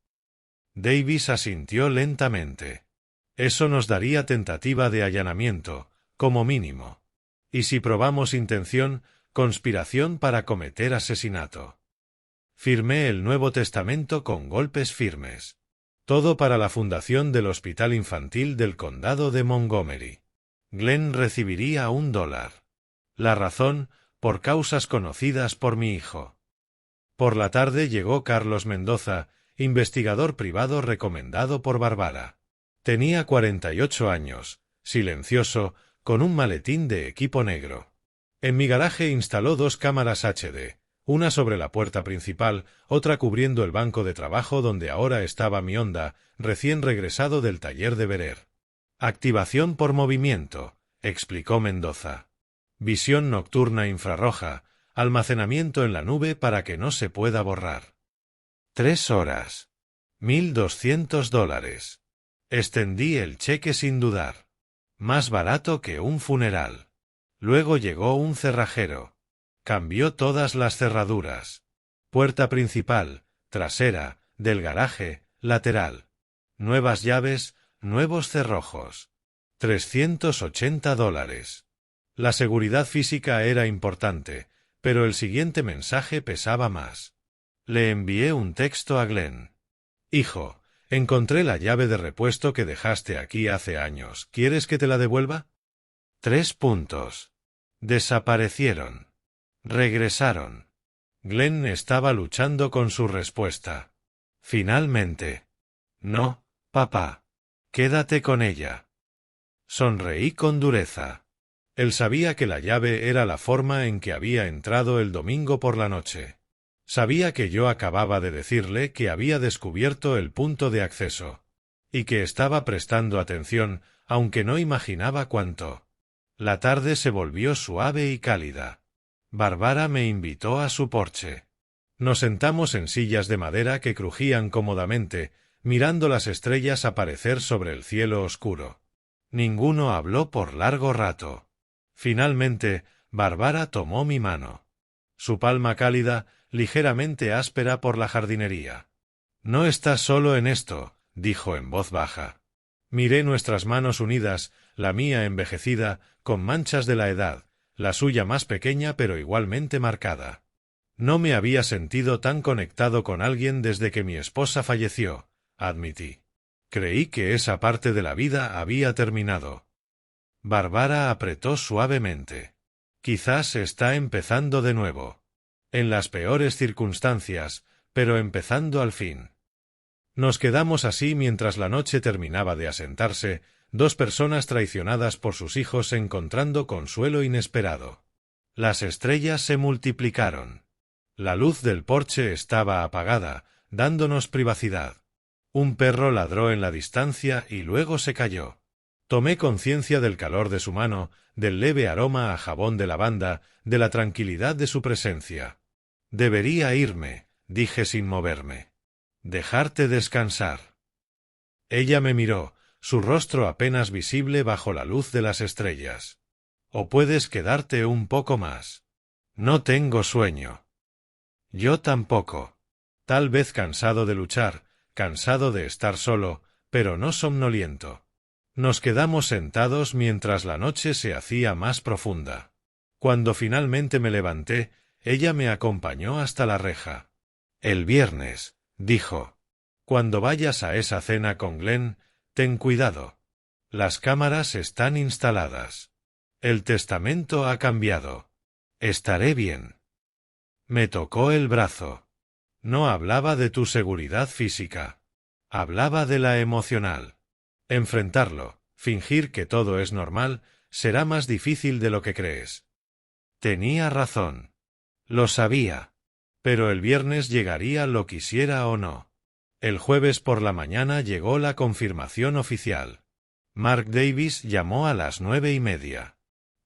Davis asintió lentamente. Eso nos daría tentativa de allanamiento, como mínimo. Y si probamos intención, conspiración para cometer asesinato. Firmé el Nuevo Testamento con golpes firmes. Todo para la fundación del Hospital Infantil del Condado de Montgomery. Glenn recibiría $1. La razón, por causas conocidas por mi hijo. Por la tarde llegó Carlos Mendoza, investigador privado recomendado por Barbara. Tenía 48 años, silencioso, con un maletín de equipo negro. En mi garaje instaló 2 cámaras HD, una sobre la puerta principal, otra cubriendo el banco de trabajo donde ahora estaba mi Honda, recién regresado del taller de Verer. «Activación por movimiento», explicó Mendoza. «Visión nocturna infrarroja, almacenamiento en la nube para que no se pueda borrar». 3 horas. $1,200. Extendí el cheque sin dudar. Más barato que un funeral. Luego llegó un cerrajero. Cambió todas las cerraduras. Puerta principal, trasera, del garaje, lateral. Nuevas llaves, nuevos cerrojos. $380. La seguridad física era importante, pero el siguiente mensaje pesaba más. Le envié un texto a Glenn. «Hijo, encontré la llave de repuesto que dejaste aquí hace años. ¿Quieres que te la devuelva?» 3 puntos. Desaparecieron. Regresaron. Glenn estaba luchando con su respuesta. Finalmente. «No, papá. Quédate con ella». Sonreí con dureza. Él sabía que la llave era la forma en que había entrado el domingo por la noche. Sabía que yo acababa de decirle que había descubierto el punto de acceso, y que estaba prestando atención, aunque no imaginaba cuánto. La tarde se volvió suave y cálida. Barbara me invitó a su porche. Nos sentamos en sillas de madera que crujían cómodamente, mirando las estrellas aparecer sobre el cielo oscuro. Ninguno habló por largo rato. Finalmente, Barbara tomó mi mano. Su palma cálida, ligeramente áspera por la jardinería. «No estás solo en esto», dijo en voz baja. Miré nuestras manos unidas, la mía envejecida, con manchas de la edad, la suya más pequeña pero igualmente marcada. No me había sentido tan conectado con alguien desde que mi esposa falleció, admití. Creí que esa parte de la vida había terminado. Barbara apretó suavemente. «Quizás está empezando de nuevo. En las peores circunstancias, pero empezando al fin». Nos quedamos así mientras la noche terminaba de asentarse, dos personas traicionadas por sus hijos encontrando consuelo inesperado. Las estrellas se multiplicaron. La luz del porche estaba apagada, dándonos privacidad. Un perro ladró en la distancia y luego se calló. Tomé conciencia del calor de su mano, del leve aroma a jabón de lavanda, de la tranquilidad de su presencia. Debería irme, dije sin moverme. Dejarte descansar. Ella me miró, su rostro apenas visible bajo la luz de las estrellas. O puedes quedarte un poco más. No tengo sueño. Yo tampoco. Tal vez cansado de luchar, cansado de estar solo, pero no somnoliento. Nos quedamos sentados mientras la noche se hacía más profunda. Cuando finalmente me levanté, ella me acompañó hasta la reja. El viernes, dijo. Cuando vayas a esa cena con Glenn, ten cuidado. Las cámaras están instaladas. El testamento ha cambiado. Estaré bien. Me tocó el brazo. No hablaba de tu seguridad física. Hablaba de la emocional. Enfrentarlo, fingir que todo es normal, será más difícil de lo que crees. Tenía razón. Lo sabía. Pero el viernes llegaría lo quisiera o no. El jueves por la mañana llegó la confirmación oficial. Mark Davis llamó a las 9:30.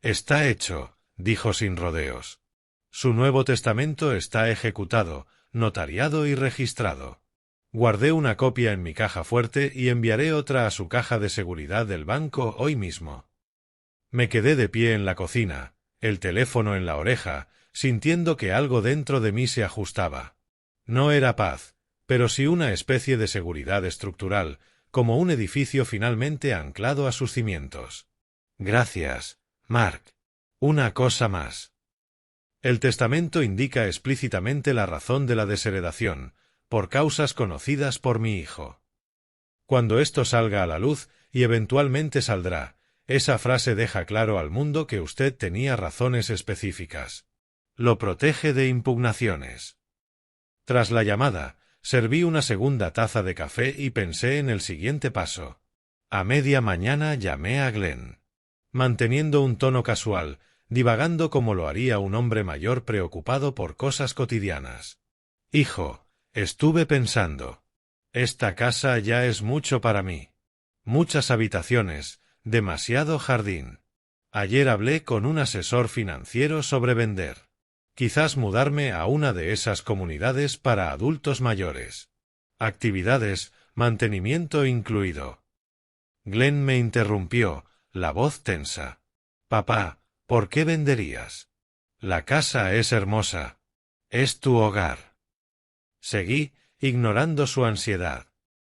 Está hecho, dijo sin rodeos. Su Nuevo Testamento está ejecutado, notariado y registrado. Guardé una copia en mi caja fuerte y enviaré otra a su caja de seguridad del banco hoy mismo. Me quedé de pie en la cocina, el teléfono en la oreja, sintiendo que algo dentro de mí se ajustaba. No era paz, pero sí una especie de seguridad estructural, como un edificio finalmente anclado a sus cimientos. Gracias, Mark. Una cosa más. El testamento indica explícitamente la razón de la desheredación, por causas conocidas por mi hijo. Cuando esto salga a la luz, y eventualmente saldrá, esa frase deja claro al mundo que usted tenía razones específicas. Lo protege de impugnaciones. Tras la llamada, serví una segunda taza de café y pensé en el siguiente paso. A media mañana llamé a Glenn. Manteniendo un tono casual, divagando como lo haría un hombre mayor preocupado por cosas cotidianas. Hijo, estuve pensando. Esta casa ya es mucho para mí. Muchas habitaciones, demasiado jardín. Ayer hablé con un asesor financiero sobre vender. Quizás mudarme a una de esas comunidades para adultos mayores. Actividades, mantenimiento incluido. Glenn me interrumpió, la voz tensa. Papá, ¿por qué venderías? La casa es hermosa. Es tu hogar. Seguí, ignorando su ansiedad.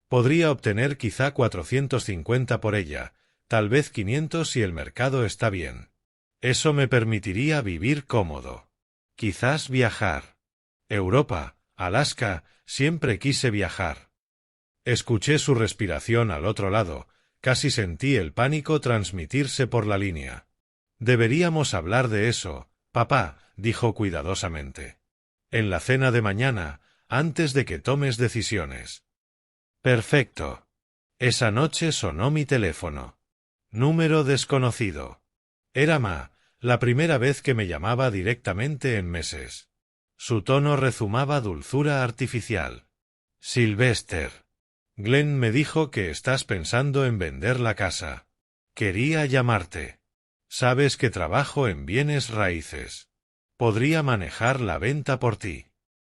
Podría obtener quizá 450 por ella, tal vez 500 si el mercado está bien. Eso me permitiría vivir cómodo. Quizás viajar. Europa, Alaska, siempre quise viajar. Escuché su respiración al otro lado, casi sentí el pánico transmitirse por la línea. Deberíamos hablar de eso, papá, dijo cuidadosamente. En la cena de mañana, antes de que tomes decisiones. Perfecto. Esa noche sonó mi teléfono. Número desconocido. Era Ma, la primera vez que me llamaba directamente en meses. Su tono rezumaba dulzura artificial. Sylvester. Glenn me dijo que estás pensando en vender la casa. Quería llamarte. Sabes que trabajo en bienes raíces. Podría manejar la venta por ti.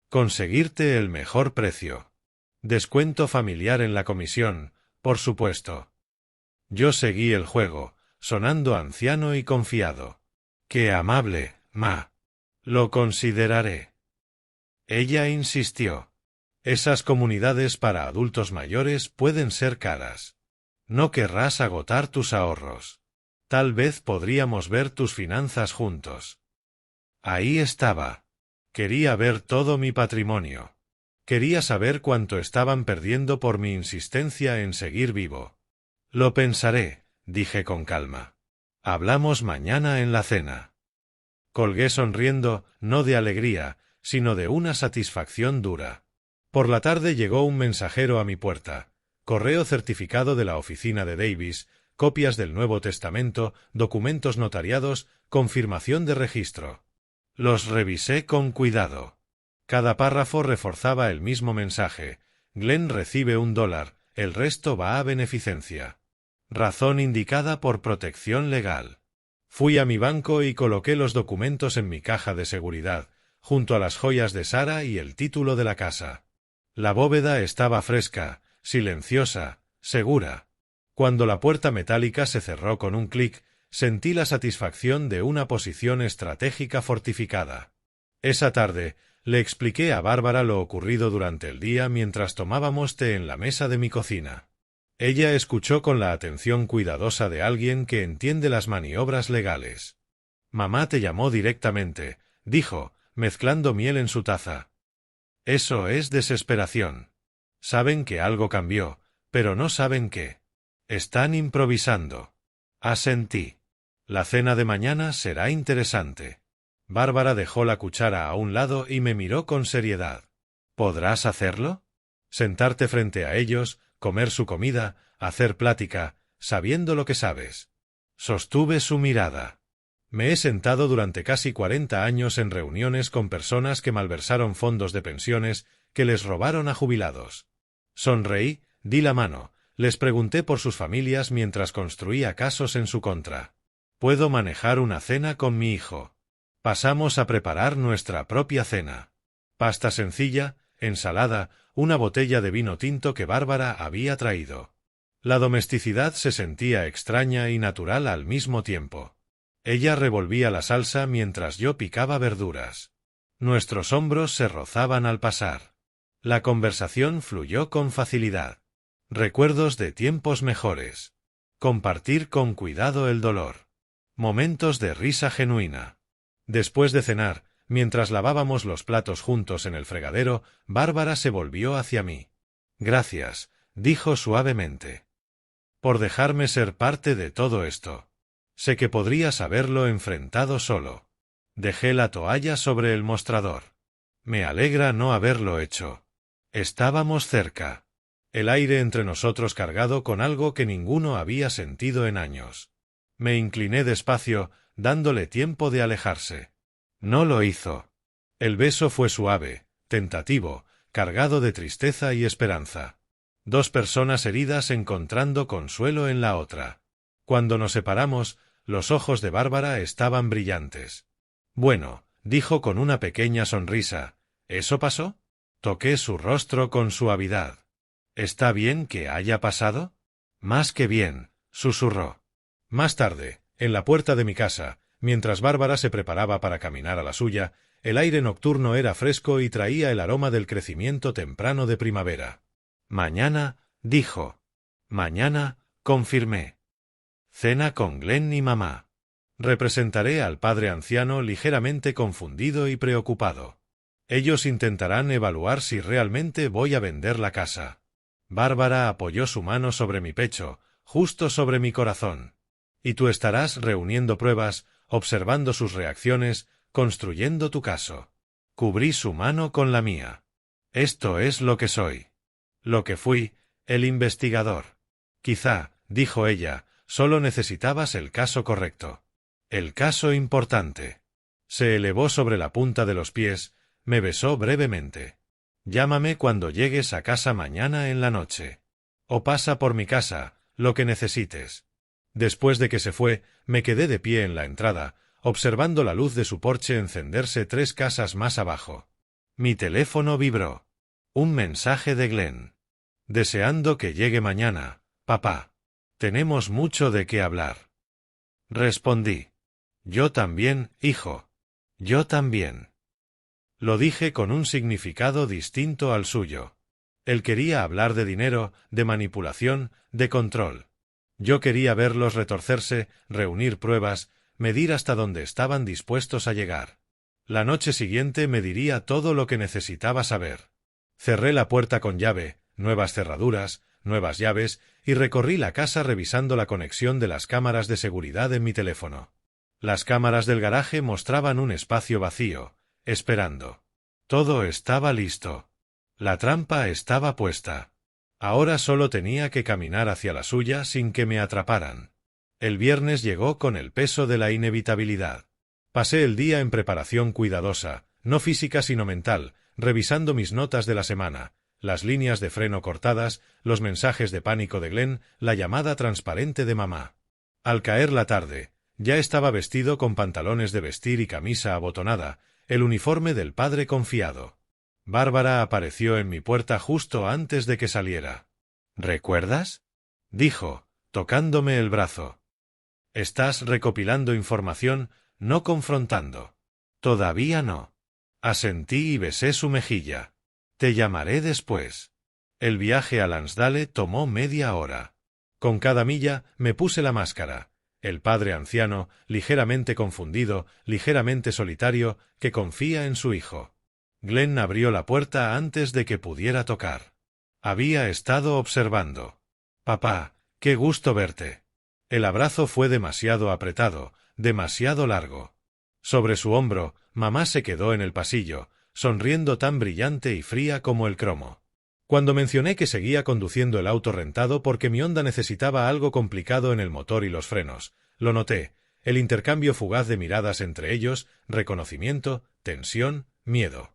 Conseguirte el mejor precio. Descuento familiar en la comisión, por supuesto. Yo seguí el juego, sonando anciano y confiado. Qué amable, Ma. Lo consideraré. Ella insistió. Esas comunidades para adultos mayores pueden ser caras. No querrás agotar tus ahorros. Tal vez podríamos ver tus finanzas juntos. Ahí estaba. Quería ver todo mi patrimonio. Quería saber cuánto estaban perdiendo por mi insistencia en seguir vivo. Lo pensaré, dije con calma. Hablamos mañana en la cena. Colgué sonriendo, no de alegría, sino de una satisfacción dura. Por la tarde llegó un mensajero a mi puerta. Correo certificado de la oficina de Davis, copias del Nuevo Testamento, documentos notariados, confirmación de registro. Los revisé con cuidado. Cada párrafo reforzaba el mismo mensaje. Glenn recibe $1, el resto va a beneficencia. Razón indicada por protección legal. Fui a mi banco y coloqué los documentos en mi caja de seguridad, junto a las joyas de Sara y el título de la casa. La bóveda estaba fresca, silenciosa, segura. Cuando la puerta metálica se cerró con un clic, sentí la satisfacción de una posición estratégica fortificada. Esa tarde, le expliqué a Bárbara lo ocurrido durante el día mientras tomábamos té en la mesa de mi cocina. Ella escuchó con la atención cuidadosa de alguien que entiende las maniobras legales. «Mamá te llamó directamente», dijo, mezclando miel en su taza. «Eso es desesperación. Saben que algo cambió, pero no saben qué. Están improvisando». Asentí. «La cena de mañana será interesante». Bárbara dejó la cuchara a un lado y me miró con seriedad. «¿Podrás hacerlo? Sentarte frente a ellos, comer su comida, hacer plática, sabiendo lo que sabes». Sostuve su mirada. Me he sentado durante casi 40 años en reuniones con personas que malversaron fondos de pensiones, que les robaron a jubilados. Sonreí, di la mano, les pregunté por sus familias mientras construía casos en su contra. Puedo manejar una cena con mi hijo. Pasamos a preparar nuestra propia cena. Pasta sencilla, ensalada, una botella de vino tinto que Bárbara había traído. La domesticidad se sentía extraña y natural al mismo tiempo. Ella revolvía la salsa mientras yo picaba verduras. Nuestros hombros se rozaban al pasar. La conversación fluyó con facilidad. Recuerdos de tiempos mejores. Compartir con cuidado el dolor. Momentos de risa genuina. Después de cenar, mientras lavábamos los platos juntos en el fregadero, Bárbara se volvió hacia mí. «Gracias», dijo suavemente. «Por dejarme ser parte de todo esto. Sé que podrías haberlo enfrentado solo». Dejé la toalla sobre el mostrador. «Me alegra no haberlo hecho. Estábamos cerca». El aire entre nosotros cargado con algo que ninguno había sentido en años. Me incliné despacio, dándole tiempo de alejarse. No lo hizo. El beso fue suave, tentativo, cargado de tristeza y esperanza. Dos personas heridas encontrando consuelo en la otra. Cuando nos separamos, los ojos de Bárbara estaban brillantes. «Bueno», dijo con una pequeña sonrisa, «¿eso pasó?» Toqué su rostro con suavidad. «¿Está bien que haya pasado?» «Más que bien», susurró. Más tarde, en la puerta de mi casa, mientras Bárbara se preparaba para caminar a la suya, el aire nocturno era fresco y traía el aroma del crecimiento temprano de primavera. «Mañana», dijo. «Mañana», confirmé. «Cena con Glenn y mamá. Representaré al padre anciano ligeramente confundido y preocupado. Ellos intentarán evaluar si realmente voy a vender la casa». Bárbara apoyó su mano sobre mi pecho, justo sobre mi corazón. «Y tú estarás reuniendo pruebas, observando sus reacciones, construyendo tu caso». Cubrí su mano con la mía. «Esto es lo que soy. Lo que fui, el investigador». «Quizá», dijo ella, «solo necesitabas el caso correcto. El caso importante». Se elevó sobre la punta de los pies, me besó brevemente. «Llámame cuando llegues a casa mañana en la noche. O pasa por mi casa, lo que necesites». Después de que se fue, me quedé de pie en la entrada, observando la luz de su porche encenderse 3 casas más abajo. Mi teléfono vibró. Un mensaje de Glenn. «Deseando que llegue mañana, papá. Tenemos mucho de qué hablar». Respondí. «Yo también, hijo. Yo también». Lo dije con un significado distinto al suyo. Él quería hablar de dinero, de manipulación, de control. Yo quería verlos retorcerse, reunir pruebas, medir hasta dónde estaban dispuestos a llegar. La noche siguiente me diría todo lo que necesitaba saber. Cerré la puerta con llave, nuevas cerraduras, nuevas llaves, y recorrí la casa revisando la conexión de las cámaras de seguridad en mi teléfono. Las cámaras del garaje mostraban un espacio vacío, esperando. Todo estaba listo. La trampa estaba puesta. Ahora solo tenía que caminar hacia la suya sin que me atraparan. El viernes llegó con el peso de la inevitabilidad. Pasé el día en preparación cuidadosa, no física sino mental, revisando mis notas de la semana, las líneas de freno cortadas, los mensajes de pánico de Glenn, la llamada transparente de mamá. Al caer la tarde, ya estaba vestido con pantalones de vestir y camisa abotonada, el uniforme del padre confiado. Bárbara apareció en mi puerta justo antes de que saliera. ¿Recuerdas?, dijo, tocándome el brazo. Estás recopilando información, no confrontando. Todavía no. Asentí y besé su mejilla. Te llamaré después. El viaje a Lansdale tomó media hora. Con cada milla me puse la máscara. El padre anciano, ligeramente confundido, ligeramente solitario, que confía en su hijo. Glenn abrió la puerta antes de que pudiera tocar. Había estado observando. Papá, qué gusto verte. El abrazo fue demasiado apretado, demasiado largo. Sobre su hombro, mamá se quedó en el pasillo, sonriendo tan brillante y fría como el cromo. Cuando mencioné que seguía conduciendo el auto rentado porque mi Honda necesitaba algo complicado en el motor y los frenos, lo noté, el intercambio fugaz de miradas entre ellos, reconocimiento, tensión, miedo.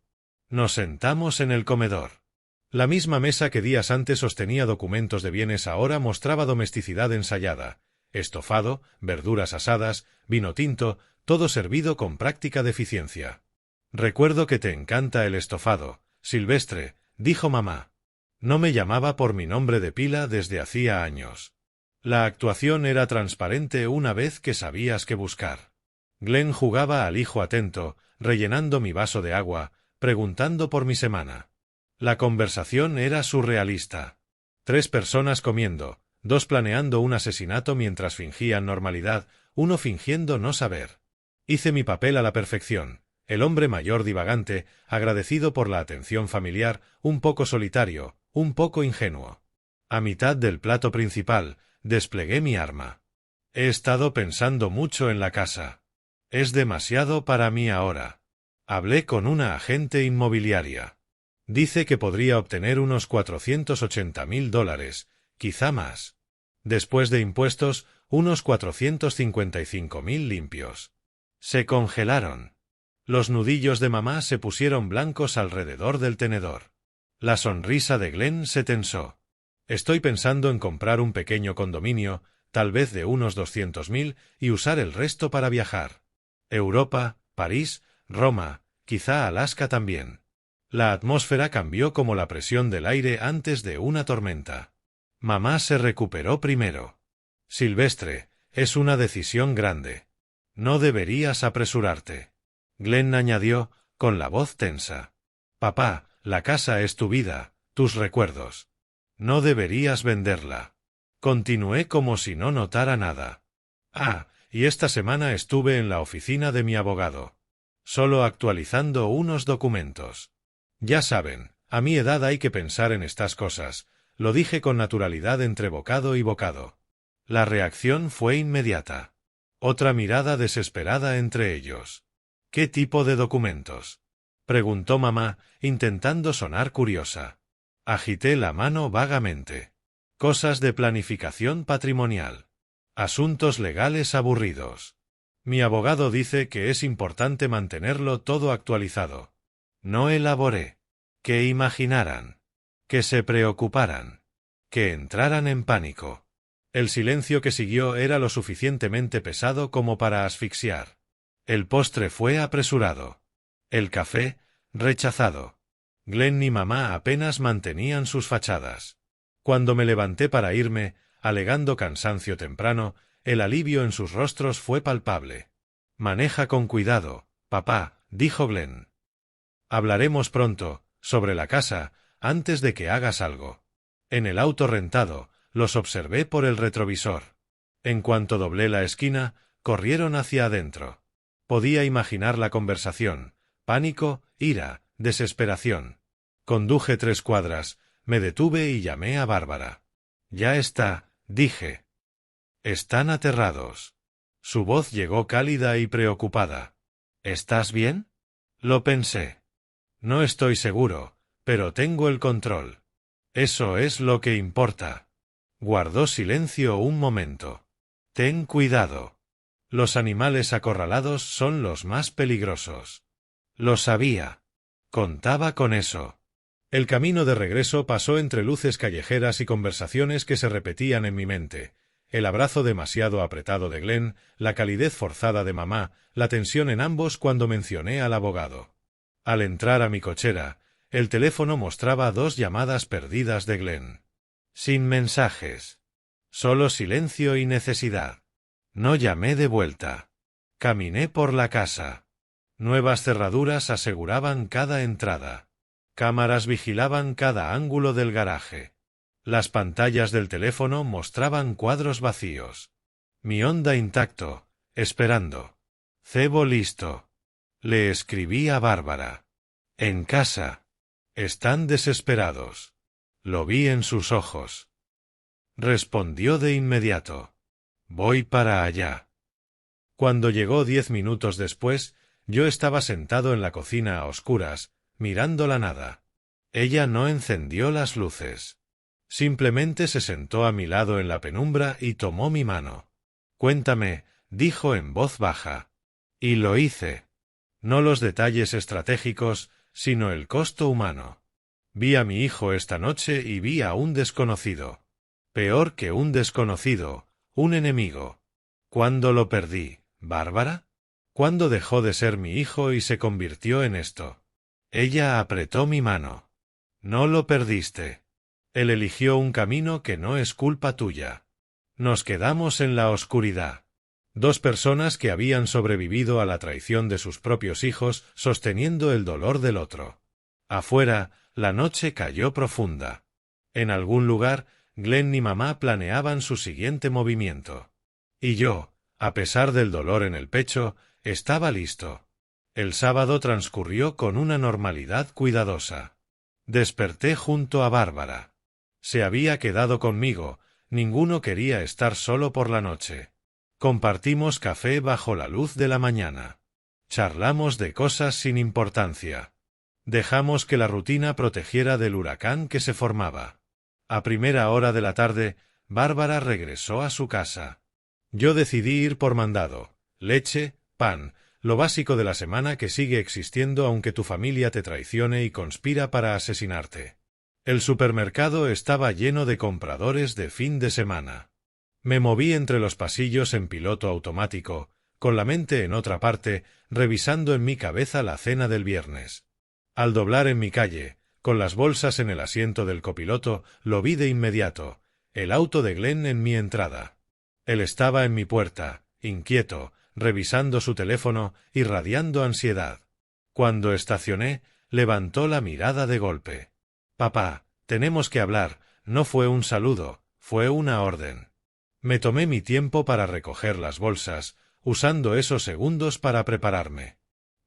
Nos sentamos en el comedor. La misma mesa que días antes sostenía documentos de bienes ahora mostraba domesticidad ensayada, estofado, verduras asadas, vino tinto, todo servido con práctica deficiencia. Recuerdo que te encanta el estofado, Silvestre, dijo mamá. No me llamaba por mi nombre de pila desde hacía años. La actuación era transparente una vez que sabías qué buscar. Glenn jugaba al hijo atento, rellenando mi vaso de agua, preguntando por mi semana. La conversación era surrealista. 3 personas comiendo, 2 planeando un asesinato mientras fingían normalidad, 1 fingiendo no saber. Hice mi papel a la perfección, el hombre mayor divagante, agradecido por la atención familiar, un poco solitario, un poco ingenuo. A mitad del plato principal, desplegué mi arma. He estado pensando mucho en la casa. Es demasiado para mí ahora. Hablé con una agente inmobiliaria. Dice que podría obtener unos $480.000, quizá más. Después de impuestos, unos 455.000 limpios. Se congelaron. Los nudillos de mamá se pusieron blancos alrededor del tenedor. La sonrisa de Glenn se tensó. Estoy pensando en comprar un pequeño condominio, tal vez de unos 200.000, y usar el resto para viajar. Europa, París, Roma, quizá Alaska también. La atmósfera cambió como la presión del aire antes de una tormenta. Mamá se recuperó primero. Silvestre, es una decisión grande. No deberías apresurarte. Glenn añadió, con la voz tensa. Papá, la casa es tu vida, tus recuerdos. No deberías venderla. Continué como si no notara nada. Ah, y esta semana estuve en la oficina de mi abogado. Solo actualizando unos documentos. Ya saben, a mi edad hay que pensar en estas cosas, lo dije con naturalidad entre bocado y bocado. La reacción fue inmediata. Otra mirada desesperada entre ellos. ¿Qué tipo de documentos?, preguntó mamá, intentando sonar curiosa. Agité la mano vagamente. Cosas de planificación patrimonial. Asuntos legales aburridos. Mi abogado dice que es importante mantenerlo todo actualizado. No elaboré. Que imaginaran. Que se preocuparan. Que entraran en pánico. El silencio que siguió era lo suficientemente pesado como para asfixiar. El postre fue apresurado. El café, rechazado. Glenn y mamá apenas mantenían sus fachadas. Cuando me levanté para irme, alegando cansancio temprano, el alivio en sus rostros fue palpable. Maneja con cuidado, papá, dijo Glenn. Hablaremos pronto, sobre la casa, antes de que hagas algo. En el auto rentado, los observé por el retrovisor. En cuanto doblé la esquina, corrieron hacia adentro. Podía imaginar la conversación, pánico, ira, desesperación. Conduje 3 cuadras, me detuve y llamé a Bárbara. Ya está, dije. Están aterrados. Su voz llegó cálida y preocupada. ¿Estás bien? Lo pensé. No estoy seguro, Pero tengo el control. Eso es lo que importa. Guardó silencio un momento. Ten cuidado. Los animales acorralados son los más peligrosos. Lo sabía. Contaba con eso. El camino de regreso pasó entre luces callejeras y conversaciones que se repetían en mi mente. El abrazo demasiado apretado de Glenn, la calidez forzada de mamá, la tensión en ambos cuando mencioné al abogado. Al entrar a mi cochera, el teléfono mostraba 2 llamadas perdidas de Glenn. Sin mensajes. Solo silencio y necesidad. No llamé de vuelta. Caminé por la casa. Nuevas cerraduras aseguraban cada entrada. Cámaras vigilaban cada ángulo del garaje. Las pantallas del teléfono mostraban cuadros vacíos. Mi Honda intacto, esperando. Cebo listo. Le escribí a Bárbara. En casa. Están desesperados. Lo vi en sus ojos. Respondió de inmediato. Voy para allá. Cuando llegó 10 minutos después, yo estaba sentado en la cocina a oscuras, mirando la nada. Ella no encendió las luces. Simplemente se sentó a mi lado en la penumbra y tomó mi mano. Cuéntame, dijo en voz baja. Y lo hice. No los detalles estratégicos, sino el costo humano. Vi a mi hijo esta noche y vi a un desconocido. Peor que un desconocido, un enemigo. ¿Cuándo lo perdí, Bárbara? ¿Cuándo dejó de ser mi hijo y se convirtió en esto? Ella apretó mi mano. No lo perdiste. Él eligió un camino que no es culpa tuya. Nos quedamos en la oscuridad. 2 personas que habían sobrevivido a la traición de sus propios hijos sosteniendo el dolor del otro. Afuera, la noche cayó profunda. En algún lugar, Glenn y mamá planeaban su siguiente movimiento. Y yo, a pesar del dolor en el pecho, estaba listo. El sábado transcurrió con una normalidad cuidadosa. Desperté junto a Bárbara. Se había quedado conmigo, ninguno quería estar solo por la noche. Compartimos café bajo la luz de la mañana. Charlamos de cosas sin importancia. Dejamos que la rutina protegiera del huracán que se formaba. A primera hora de la tarde, Bárbara regresó a su casa. Yo decidí ir por mandado. Leche, pan, lo básico de la semana que sigue existiendo aunque tu familia te traicione y conspira para asesinarte. El supermercado estaba lleno de compradores de fin de semana. Me moví entre los pasillos en piloto automático, con la mente en otra parte, revisando en mi cabeza la cena del viernes. Al doblar en mi calle, con las bolsas en el asiento del copiloto, lo vi de inmediato, el auto de Glenn en mi entrada. Él estaba en mi puerta, inquieto, revisando su teléfono, irradiando ansiedad. Cuando estacioné, levantó la mirada de golpe. «Papá, tenemos que hablar», no fue un saludo, fue una orden. Me tomé mi tiempo para recoger las bolsas, usando esos segundos para prepararme.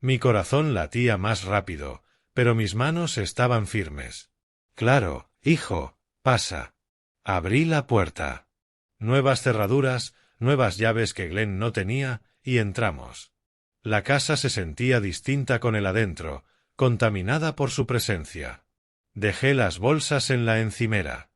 Mi corazón latía más rápido, pero mis manos estaban firmes. «Claro, hijo, pasa». Abrí la puerta. Nuevas cerraduras, nuevas llaves que Glenn no tenía, y entramos. La casa se sentía distinta con él adentro, contaminada por su presencia. Dejé las bolsas en la encimera.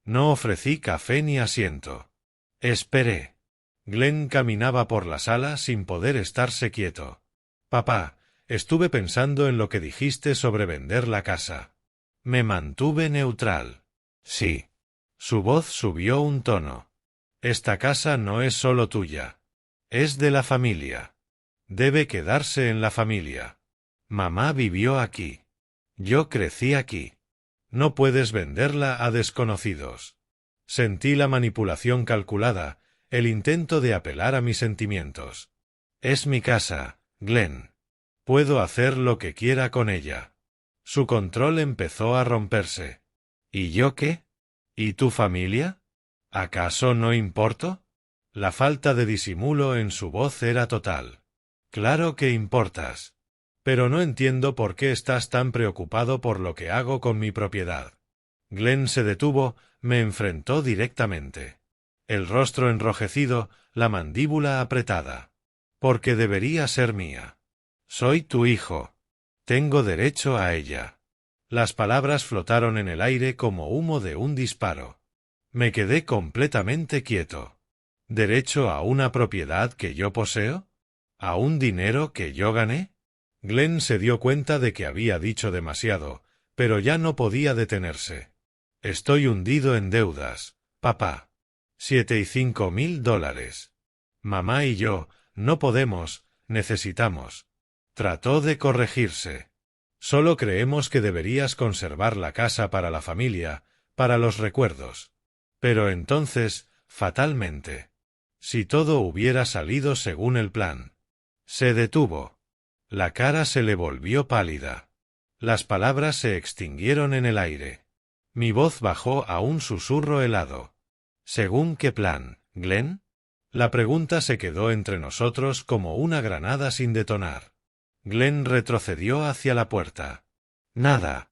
No ofrecí café ni asiento. Esperé. Glenn caminaba por la sala sin poder estarse quieto. «Papá, estuve pensando en lo que dijiste sobre vender la casa». Me mantuve neutral. «Sí». Su voz subió un tono. «Esta casa no es solo tuya. Es de la familia. Debe quedarse en la familia. Mamá vivió aquí. Yo crecí aquí. No puedes venderla a desconocidos». Sentí la manipulación calculada, el intento de apelar a mis sentimientos. «Es mi casa, Glenn. Puedo hacer lo que quiera con ella». Su control empezó a romperse. «¿Y yo qué? ¿Y tu familia? ¿Acaso no importo?» La falta de disimulo en su voz era total. «Claro que importas. Pero no entiendo por qué estás tan preocupado por lo que hago con mi propiedad». Glenn se detuvo, me enfrentó directamente. El rostro enrojecido, la mandíbula apretada. «Porque debería ser mía. Soy tu hijo. Tengo derecho a ella». Las palabras flotaron en el aire como humo de un disparo. Me quedé completamente quieto. ¿Derecho a una propiedad que yo poseo? ¿A un dinero que yo gané? Glenn se dio cuenta de que había dicho demasiado, pero ya no podía detenerse. Estoy hundido en deudas, papá. $7,500. Mamá y yo, no podemos, necesitamos. Trató de corregirse. Solo creemos que deberías conservar la casa para la familia, para los recuerdos. Pero entonces, fatalmente. Si todo hubiera salido según el plan. Se detuvo. La cara se le volvió pálida. Las palabras se extinguieron en el aire. Mi voz bajó a un susurro helado. ¿Según qué plan, Glenn? La pregunta se quedó entre nosotros como una granada sin detonar. Glenn retrocedió hacia la puerta. Nada.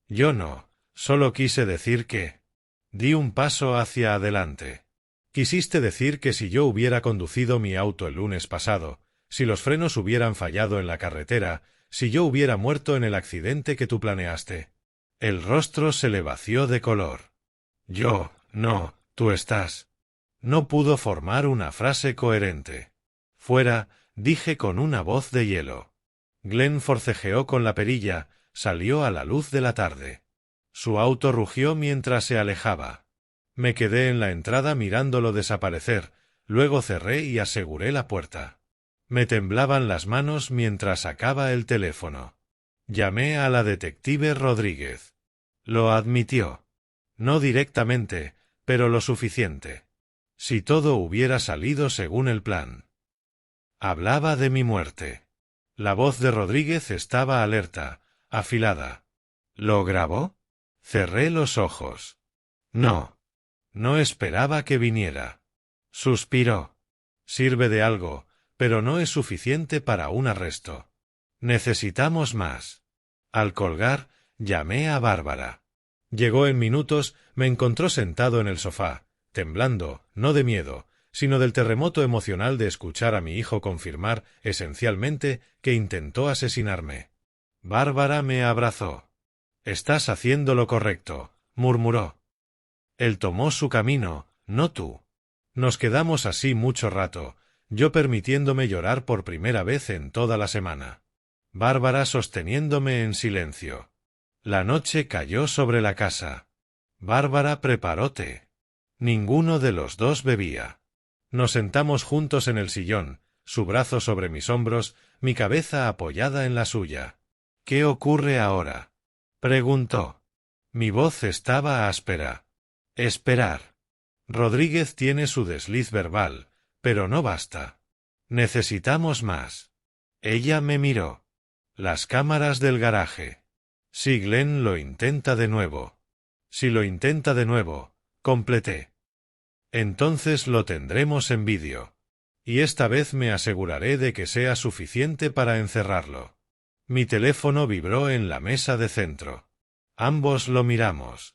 Yo no, solo quise decir que... Di un paso hacia adelante. Quisiste decir que si yo hubiera conducido mi auto el lunes pasado, si los frenos hubieran fallado en la carretera, si yo hubiera muerto en el accidente que tú planeaste. El rostro se le vació de color. Yo, no, tú estás. No pudo formar una frase coherente. Fuera, dije con una voz de hielo. Glenn forcejeó con la perilla, salió a la luz de la tarde. Su auto rugió mientras se alejaba. Me quedé en la entrada mirándolo desaparecer, luego cerré y aseguré la puerta. Me temblaban las manos mientras sacaba el teléfono. Llamé a la detective Rodríguez. Lo admitió. No directamente, pero lo suficiente. Si todo hubiera salido según el plan. Hablaba de mi muerte. La voz de Rodríguez estaba alerta, afilada. ¿Lo grabó? Cerré los ojos. No. No esperaba que viniera. Suspiró. Sirve de algo, pero no es suficiente para un arresto. Necesitamos más. Al colgar, llamé a Bárbara. Llegó en minutos, me encontró sentado en el sofá, temblando, no de miedo, sino del terremoto emocional de escuchar a mi hijo confirmar, esencialmente, que intentó asesinarme. Bárbara me abrazó. «Estás haciendo lo correcto», murmuró. Él tomó su camino, no tú. Nos quedamos así mucho rato, yo permitiéndome llorar por primera vez en toda la semana. Bárbara sosteniéndome en silencio. La noche cayó sobre la casa. Bárbara preparó té. Ninguno de los dos bebía. Nos sentamos juntos en el sillón, su brazo sobre mis hombros, mi cabeza apoyada en la suya. «¿Qué ocurre ahora?», preguntó. Mi voz estaba áspera. Esperar. Rodríguez tiene su desliz verbal, pero no basta. Necesitamos más. Ella me miró. Las cámaras del garaje. Si Glenn lo intenta de nuevo. Si lo intenta de nuevo, completé. Entonces lo tendremos en vídeo. Y esta vez me aseguraré de que sea suficiente para encerrarlo. Mi teléfono vibró en la mesa de centro. Ambos lo miramos.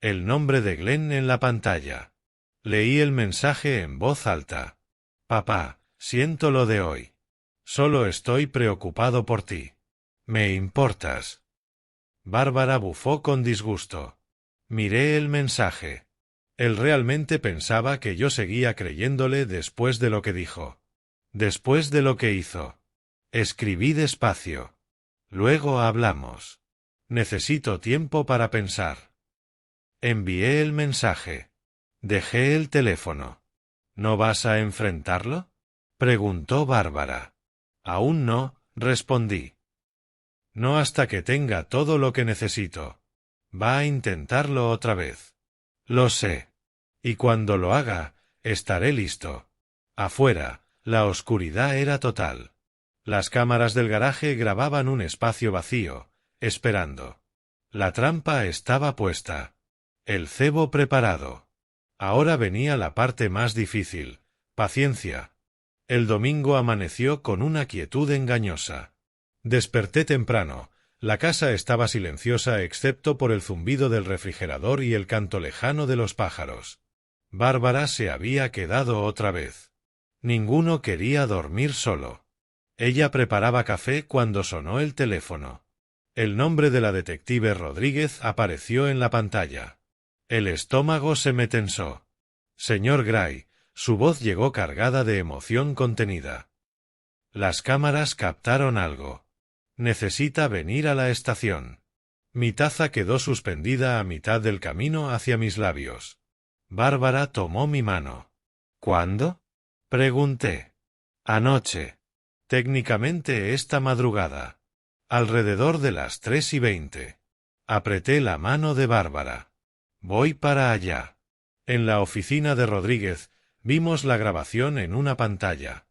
El nombre de Glenn en la pantalla. Leí el mensaje en voz alta. «Papá, siento lo de hoy. Solo estoy preocupado por ti. Me importas». Bárbara bufó con disgusto. Miré el mensaje. Él realmente pensaba que yo seguía creyéndole después de lo que dijo. Después de lo que hizo. Escribí despacio. «Luego hablamos. Necesito tiempo para pensar». Envié el mensaje. Dejé el teléfono. «¿No vas a enfrentarlo?», preguntó Bárbara. «Aún no», respondí. «No hasta que tenga todo lo que necesito. Va a intentarlo otra vez». «Lo sé. Y cuando lo haga, estaré listo». Afuera, la oscuridad era total. Las cámaras del garaje grababan un espacio vacío, esperando. La trampa estaba puesta. El cebo preparado. Ahora venía la parte más difícil. Paciencia. El domingo amaneció con una quietud engañosa. Desperté temprano. La casa estaba silenciosa excepto por el zumbido del refrigerador y el canto lejano de los pájaros. Bárbara se había quedado otra vez. Ninguno quería dormir solo. Ella preparaba café cuando sonó el teléfono. El nombre de la detective Rodríguez apareció en la pantalla. El estómago se me tensó. Señor Gray, su voz llegó cargada de emoción contenida. Las cámaras captaron algo. Necesita venir a la estación. Mi taza quedó suspendida a mitad del camino hacia mis labios. Bárbara tomó mi mano. ¿Cuándo? Pregunté. Anoche. Técnicamente esta madrugada. Alrededor de las 3:20. Apreté la mano de Bárbara. Voy para allá. En la oficina de Rodríguez vimos la grabación en una pantalla.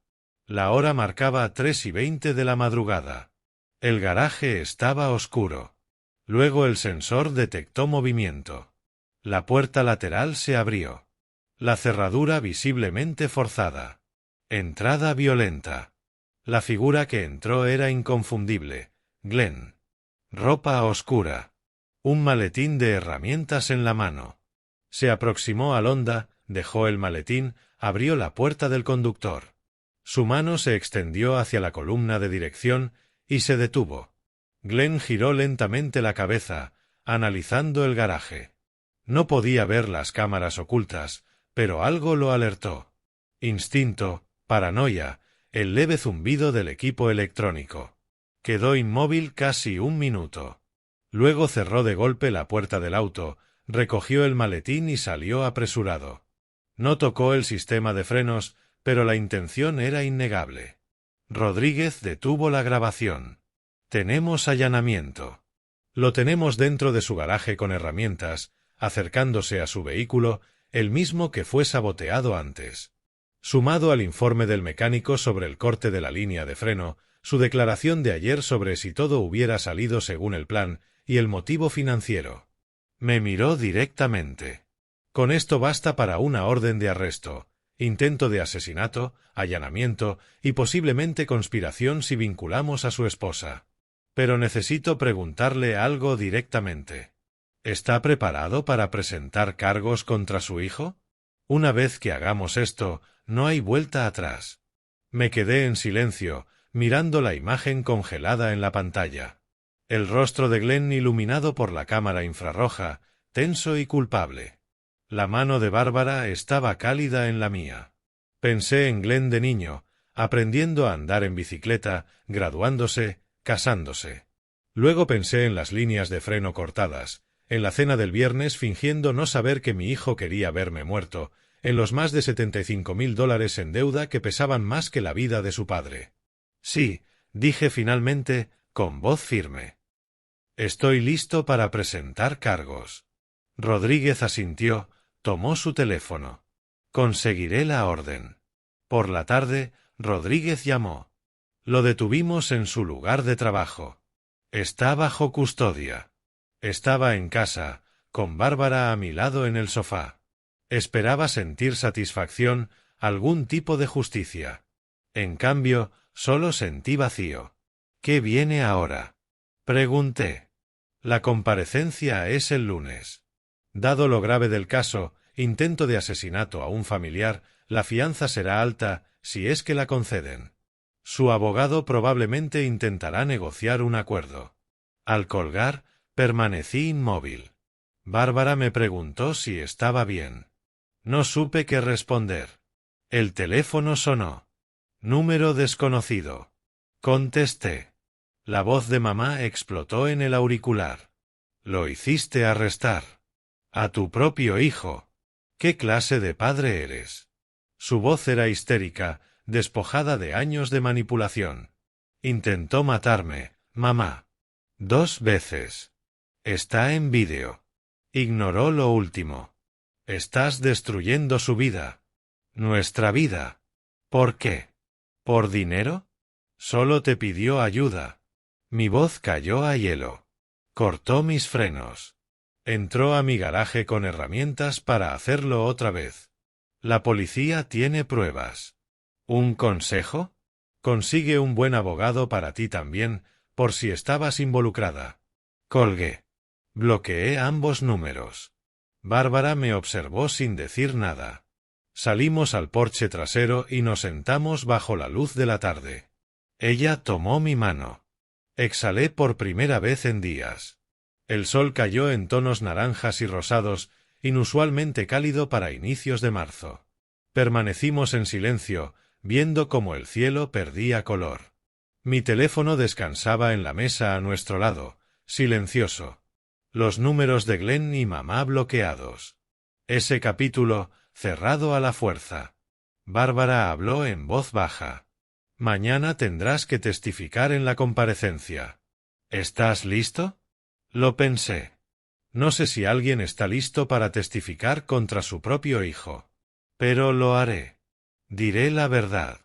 La hora marcaba 3:20 de la madrugada. El garaje estaba oscuro. Luego el sensor detectó movimiento. La puerta lateral se abrió. La cerradura visiblemente forzada. Entrada violenta. La figura que entró era inconfundible. Glenn. Ropa oscura. Un maletín de herramientas en la mano. Se aproximó al Honda, dejó el maletín, abrió la puerta del conductor. Su mano se extendió hacia la columna de dirección y se detuvo. Glenn giró lentamente la cabeza, analizando el garaje. No podía ver las cámaras ocultas, pero algo lo alertó. Instinto, paranoia, el leve zumbido del equipo electrónico. Quedó inmóvil casi un minuto. Luego cerró de golpe la puerta del auto, recogió el maletín y salió apresurado. No tocó el sistema de frenos, pero la intención era innegable. Rodríguez detuvo la grabación. Tenemos allanamiento. Lo tenemos dentro de su garaje con herramientas, acercándose a su vehículo, el mismo que fue saboteado antes. Sumado al informe del mecánico sobre el corte de la línea de freno, su declaración de ayer sobre si todo hubiera salido según el plan, y el motivo financiero. Me miró directamente. Con esto basta para una orden de arresto, intento de asesinato, allanamiento y posiblemente conspiración si vinculamos a su esposa. Pero necesito preguntarle algo directamente. ¿Está preparado para presentar cargos contra su hijo? Una vez que hagamos esto, no hay vuelta atrás. Me quedé en silencio, mirando la imagen congelada en la pantalla. El rostro de Glenn iluminado por la cámara infrarroja, tenso y culpable. La mano de Bárbara estaba cálida en la mía. Pensé en Glenn de niño, aprendiendo a andar en bicicleta, graduándose, casándose. Luego pensé en las líneas de freno cortadas, en la cena del viernes fingiendo no saber que mi hijo quería verme muerto, en los más de $75,000 en deuda que pesaban más que la vida de su padre. Sí, dije finalmente, con voz firme. Estoy listo para presentar cargos. Rodríguez asintió, tomó su teléfono. Conseguiré la orden. Por la tarde, Rodríguez llamó. Lo detuvimos en su lugar de trabajo. Está bajo custodia. Estaba en casa, con Bárbara a mi lado en el sofá. Esperaba sentir satisfacción, algún tipo de justicia. En cambio, solo sentí vacío. ¿Qué viene ahora? Pregunté. La comparecencia es el lunes. Dado lo grave del caso, intento de asesinato a un familiar, la fianza será alta, si es que la conceden. Su abogado probablemente intentará negociar un acuerdo. Al colgar, permanecí inmóvil. Bárbara me preguntó si estaba bien. No supe qué responder. El teléfono sonó. Número desconocido. Contesté. La voz de mamá explotó en el auricular. Lo hiciste arrestar. A tu propio hijo. ¿Qué clase de padre eres? Su voz era histérica, despojada de años de manipulación. Intentó matarme, mamá. 2 veces. Está en vídeo. Ignoró lo último. Estás destruyendo su vida. Nuestra vida. ¿Por qué? ¿Por dinero? Solo te pidió ayuda. Mi voz cayó a hielo. Cortó mis frenos. Entró a mi garaje con herramientas para hacerlo otra vez. La policía tiene pruebas. ¿Un consejo? Consigue un buen abogado para ti también, por si estabas involucrada. Colgué. Bloqueé ambos números. Bárbara me observó sin decir nada. Salimos al porche trasero y nos sentamos bajo la luz de la tarde. Ella tomó mi mano. Exhalé por primera vez en días. El sol cayó en tonos naranjas y rosados, inusualmente cálido para inicios de marzo. Permanecimos en silencio, viendo cómo el cielo perdía color. Mi teléfono descansaba en la mesa a nuestro lado, silencioso. Los números de Glenn y mamá bloqueados. Ese capítulo, cerrado a la fuerza. Bárbara habló en voz baja. Mañana tendrás que testificar en la comparecencia. ¿Estás listo? Lo pensé. No sé si alguien está listo para testificar contra su propio hijo. Pero lo haré. Diré la verdad.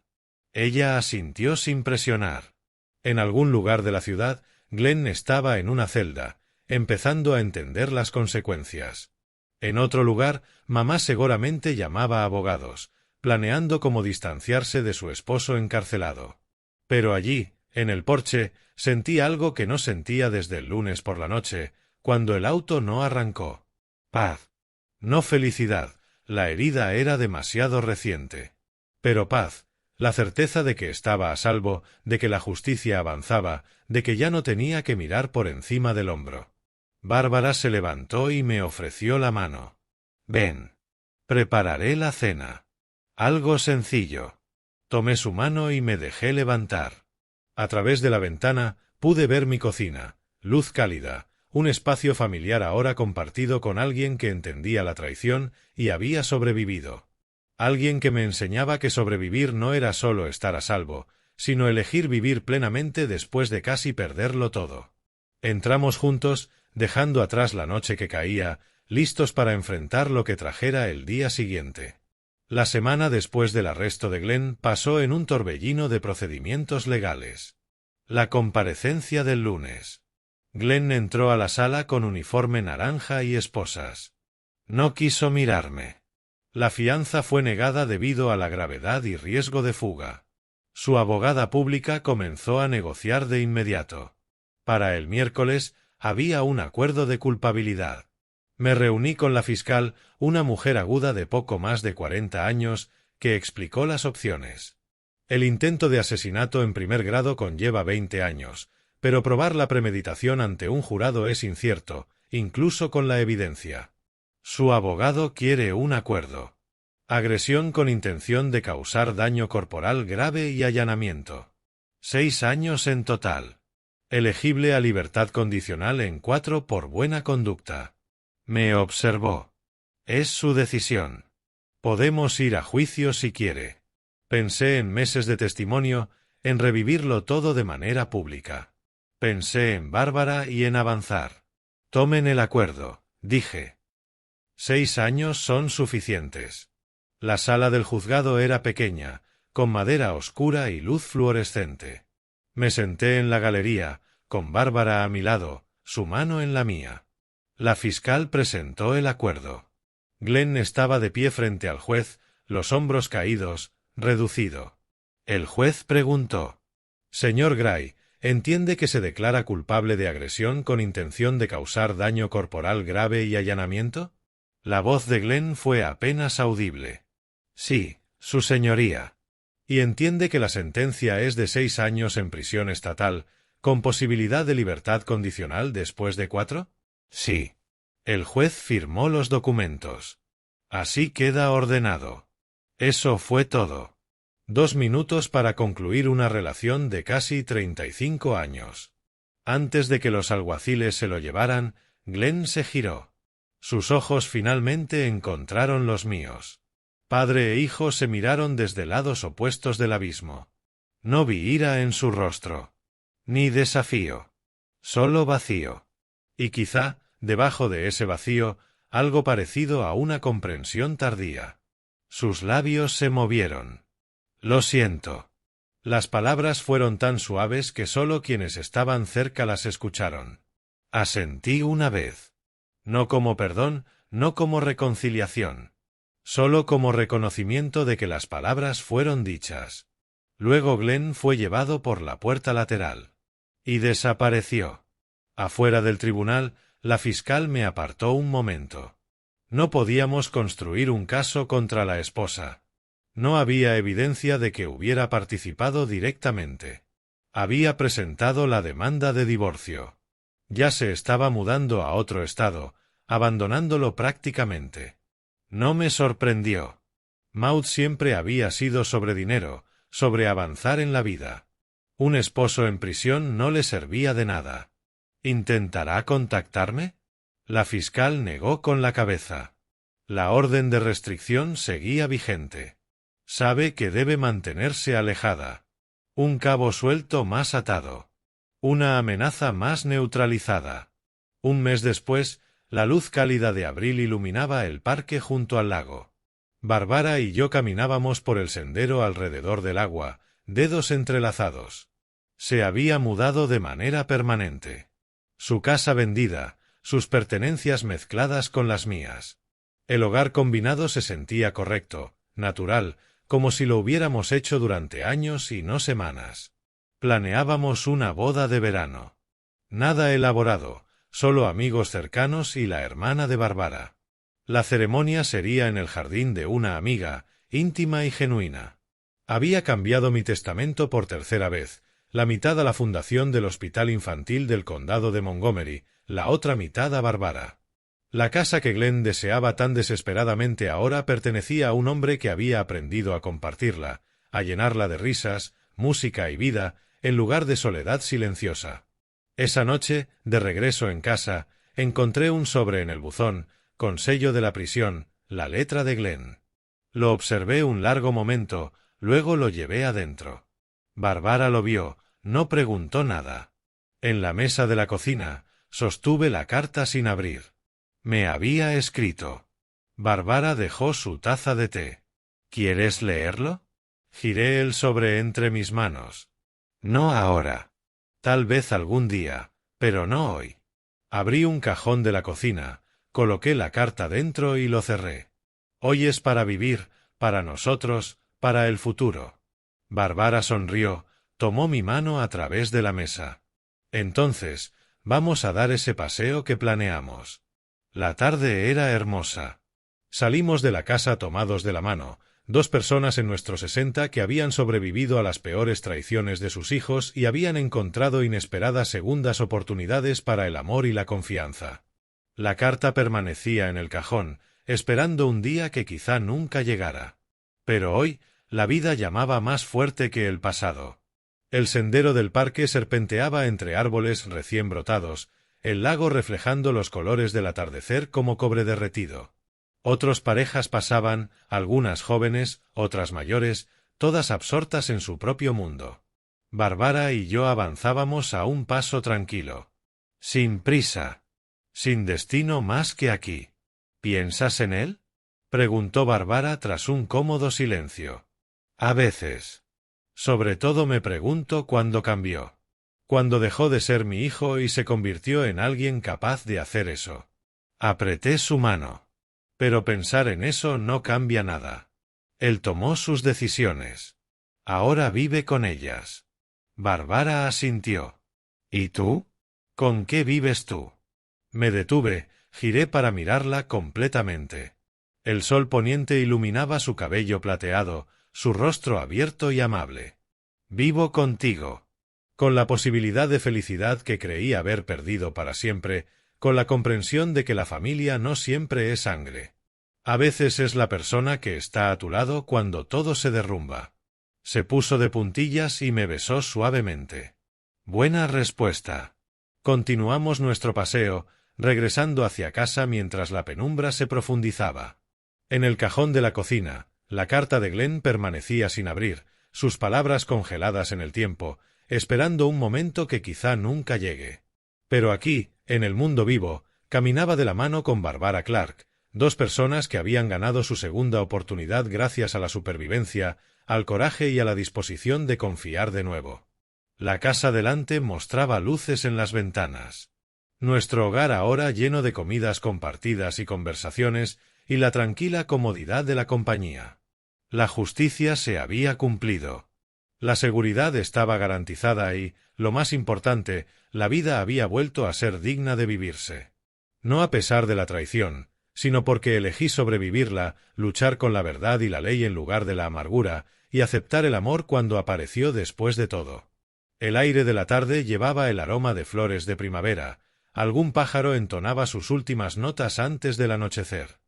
Ella asintió sin presionar. En algún lugar de la ciudad, Glenn estaba en una celda, empezando a entender las consecuencias. En otro lugar, mamá seguramente llamaba a abogados, planeando cómo distanciarse de su esposo encarcelado. Pero allí, en el porche, sentí algo que no sentía desde el lunes por la noche, cuando el auto no arrancó. Paz. No felicidad, la herida era demasiado reciente. Pero paz, la certeza de que estaba a salvo, de que la justicia avanzaba, de que ya no tenía que mirar por encima del hombro. Bárbara se levantó y me ofreció la mano. Ven. Prepararé la cena. Algo sencillo. Tomé su mano y me dejé levantar. A través de la ventana pude ver mi cocina, luz cálida, un espacio familiar ahora compartido con alguien que entendía la traición y había sobrevivido. Alguien que me enseñaba que sobrevivir no era solo estar a salvo, sino elegir vivir plenamente después de casi perderlo todo. Entramos juntos, dejando atrás la noche que caía, listos para enfrentar lo que trajera el día siguiente. La semana después del arresto de Glenn pasó en un torbellino de procedimientos legales. La comparecencia del lunes. Glenn entró a la sala con uniforme naranja y esposas. No quiso mirarme. La fianza fue negada debido a la gravedad y riesgo de fuga. Su abogada pública comenzó a negociar de inmediato. Para el miércoles había un acuerdo de culpabilidad. Me reuní con la fiscal, una mujer aguda de poco más de 40 años, que explicó las opciones. El intento de asesinato en primer grado conlleva 20 años, pero probar la premeditación ante un jurado es incierto, incluso con la evidencia. Su abogado quiere un acuerdo. Agresión con intención de causar daño corporal grave y allanamiento. 6 años en total. Elegible a libertad condicional en 4 por buena conducta. Me observó. Es su decisión. Podemos ir a juicio si quiere. Pensé en meses de testimonio, en revivirlo todo de manera pública. Pensé en Bárbara y en avanzar. Tomen el acuerdo, dije. 6 años son suficientes. La sala del juzgado era pequeña, con madera oscura y luz fluorescente. Me senté en la galería, con Bárbara a mi lado, su mano en la mía. La fiscal presentó el acuerdo. Glenn estaba de pie frente al juez, los hombros caídos, reducido. El juez preguntó: «Señor Gray, ¿entiende que se declara culpable de agresión con intención de causar daño corporal grave y allanamiento?» La voz de Glenn fue apenas audible. «Sí, su señoría». «¿Y entiende que la sentencia es de 6 años en prisión estatal, con posibilidad de libertad condicional después de 4? Sí. El juez firmó los documentos. Así queda ordenado. Eso fue todo. 2 minutos para concluir una relación de casi 35 años. Antes de que los alguaciles se lo llevaran, Glenn se giró. Sus ojos finalmente encontraron los míos. Padre e hijo se miraron desde lados opuestos del abismo. No vi ira en su rostro. Ni desafío. Solo vacío. Y quizá, debajo de ese vacío, algo parecido a una comprensión tardía. Sus labios se movieron. Lo siento. Las palabras fueron tan suaves que solo quienes estaban cerca las escucharon. Asentí una vez. No como perdón, no como reconciliación. Solo como reconocimiento de que las palabras fueron dichas. Luego Glenn fue llevado por la puerta lateral. Y desapareció. Afuera del tribunal, la fiscal me apartó un momento. No podíamos construir un caso contra la esposa. No había evidencia de que hubiera participado directamente. Había presentado la demanda de divorcio. Ya se estaba mudando a otro estado, abandonándolo prácticamente. No me sorprendió. Maud siempre había sido sobre dinero, sobre avanzar en la vida. Un esposo en prisión no le servía de nada. ¿Intentará contactarme? La fiscal negó con la cabeza. La orden de restricción seguía vigente. Sabe que debe mantenerse alejada. Un cabo suelto más atado. Una amenaza más neutralizada. Un mes después, la luz cálida de abril iluminaba el parque junto al lago. Bárbara y yo caminábamos por el sendero alrededor del agua, dedos entrelazados. Se había mudado de manera permanente. Su casa vendida, sus pertenencias mezcladas con las mías. El hogar combinado se sentía correcto, natural, como si lo hubiéramos hecho durante años y no semanas. Planeábamos una boda de verano. Nada elaborado, solo amigos cercanos y la hermana de Bárbara. La ceremonia sería en el jardín de una amiga, íntima y genuina. Había cambiado mi testamento por tercera vez, la mitad a la fundación del Hospital Infantil del Condado de Montgomery, la otra mitad a Bárbara. La casa que Glenn deseaba tan desesperadamente ahora pertenecía a un hombre que había aprendido a compartirla, a llenarla de risas, música y vida, en lugar de soledad silenciosa. Esa noche, de regreso en casa, encontré un sobre en el buzón, con sello de la prisión, la letra de Glenn. Lo observé un largo momento, luego lo llevé adentro. Bárbara lo vio, no preguntó nada. En la mesa de la cocina, sostuve la carta sin abrir. Me había escrito. Bárbara dejó su taza de té. ¿Quieres leerlo? Giré el sobre entre mis manos. No ahora. Tal vez algún día, pero no hoy. Abrí un cajón de la cocina, coloqué la carta dentro y lo cerré. Hoy es para vivir, para nosotros, para el futuro. Bárbara sonrió, tomó mi mano a través de la mesa. Entonces, vamos a dar ese paseo que planeamos. La tarde era hermosa. Salimos de la casa tomados de la mano, dos personas en nuestros 60 que habían sobrevivido a las peores traiciones de sus hijos y habían encontrado inesperadas segundas oportunidades para el amor y la confianza. La carta permanecía en el cajón, esperando un día que quizá nunca llegara. Pero hoy, la vida llamaba más fuerte que el pasado. El sendero del parque serpenteaba entre árboles recién brotados, el lago reflejando los colores del atardecer como cobre derretido. Otras parejas pasaban, algunas jóvenes, otras mayores, todas absortas en su propio mundo. Bárbara y yo avanzábamos a un paso tranquilo. Sin prisa. Sin destino más que aquí. ¿Piensas en él? Preguntó Bárbara tras un cómodo silencio. A veces. Sobre todo me pregunto cuándo cambió. Cuando dejó de ser mi hijo y se convirtió en alguien capaz de hacer eso. Apreté su mano. Pero pensar en eso no cambia nada. Él tomó sus decisiones. Ahora vive con ellas. Bárbara asintió. ¿Y tú? ¿Con qué vives tú? Me detuve, giré para mirarla completamente. El sol poniente iluminaba su cabello plateado, su rostro abierto y amable. Vivo contigo. Con la posibilidad de felicidad que creí haber perdido para siempre, con la comprensión de que la familia no siempre es sangre. A veces es la persona que está a tu lado cuando todo se derrumba. Se puso de puntillas y me besó suavemente. Buena respuesta. Continuamos nuestro paseo, regresando hacia casa mientras la penumbra se profundizaba. En el cajón de la cocina, la carta de Glenn permanecía sin abrir, sus palabras congeladas en el tiempo, esperando un momento que quizá nunca llegue. Pero aquí, en el mundo vivo, caminaba de la mano con Bárbara Clark, dos personas que habían ganado su segunda oportunidad gracias a la supervivencia, al coraje y a la disposición de confiar de nuevo. La casa delante mostraba luces en las ventanas. Nuestro hogar ahora lleno de comidas compartidas y conversaciones, y la tranquila comodidad de la compañía. La justicia se había cumplido. La seguridad estaba garantizada y, lo más importante, la vida había vuelto a ser digna de vivirse. No a pesar de la traición, sino porque elegí sobrevivirla, luchar con la verdad y la ley en lugar de la amargura, y aceptar el amor cuando apareció después de todo. El aire de la tarde llevaba el aroma de flores de primavera, algún pájaro entonaba sus últimas notas antes del anochecer.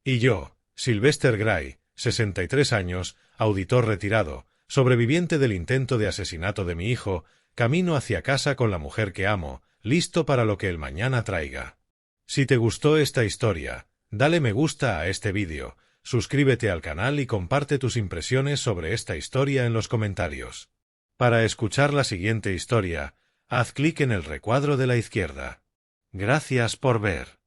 Y yo, Sylvester Gray, 63 años, auditor retirado, sobreviviente del intento de asesinato de mi hijo, camino hacia casa con la mujer que amo, listo para lo que el mañana traiga. Si te gustó esta historia, dale me gusta a este vídeo, suscríbete al canal y comparte tus impresiones sobre esta historia en los comentarios. Para escuchar la siguiente historia, haz clic en el recuadro de la izquierda. Gracias por ver.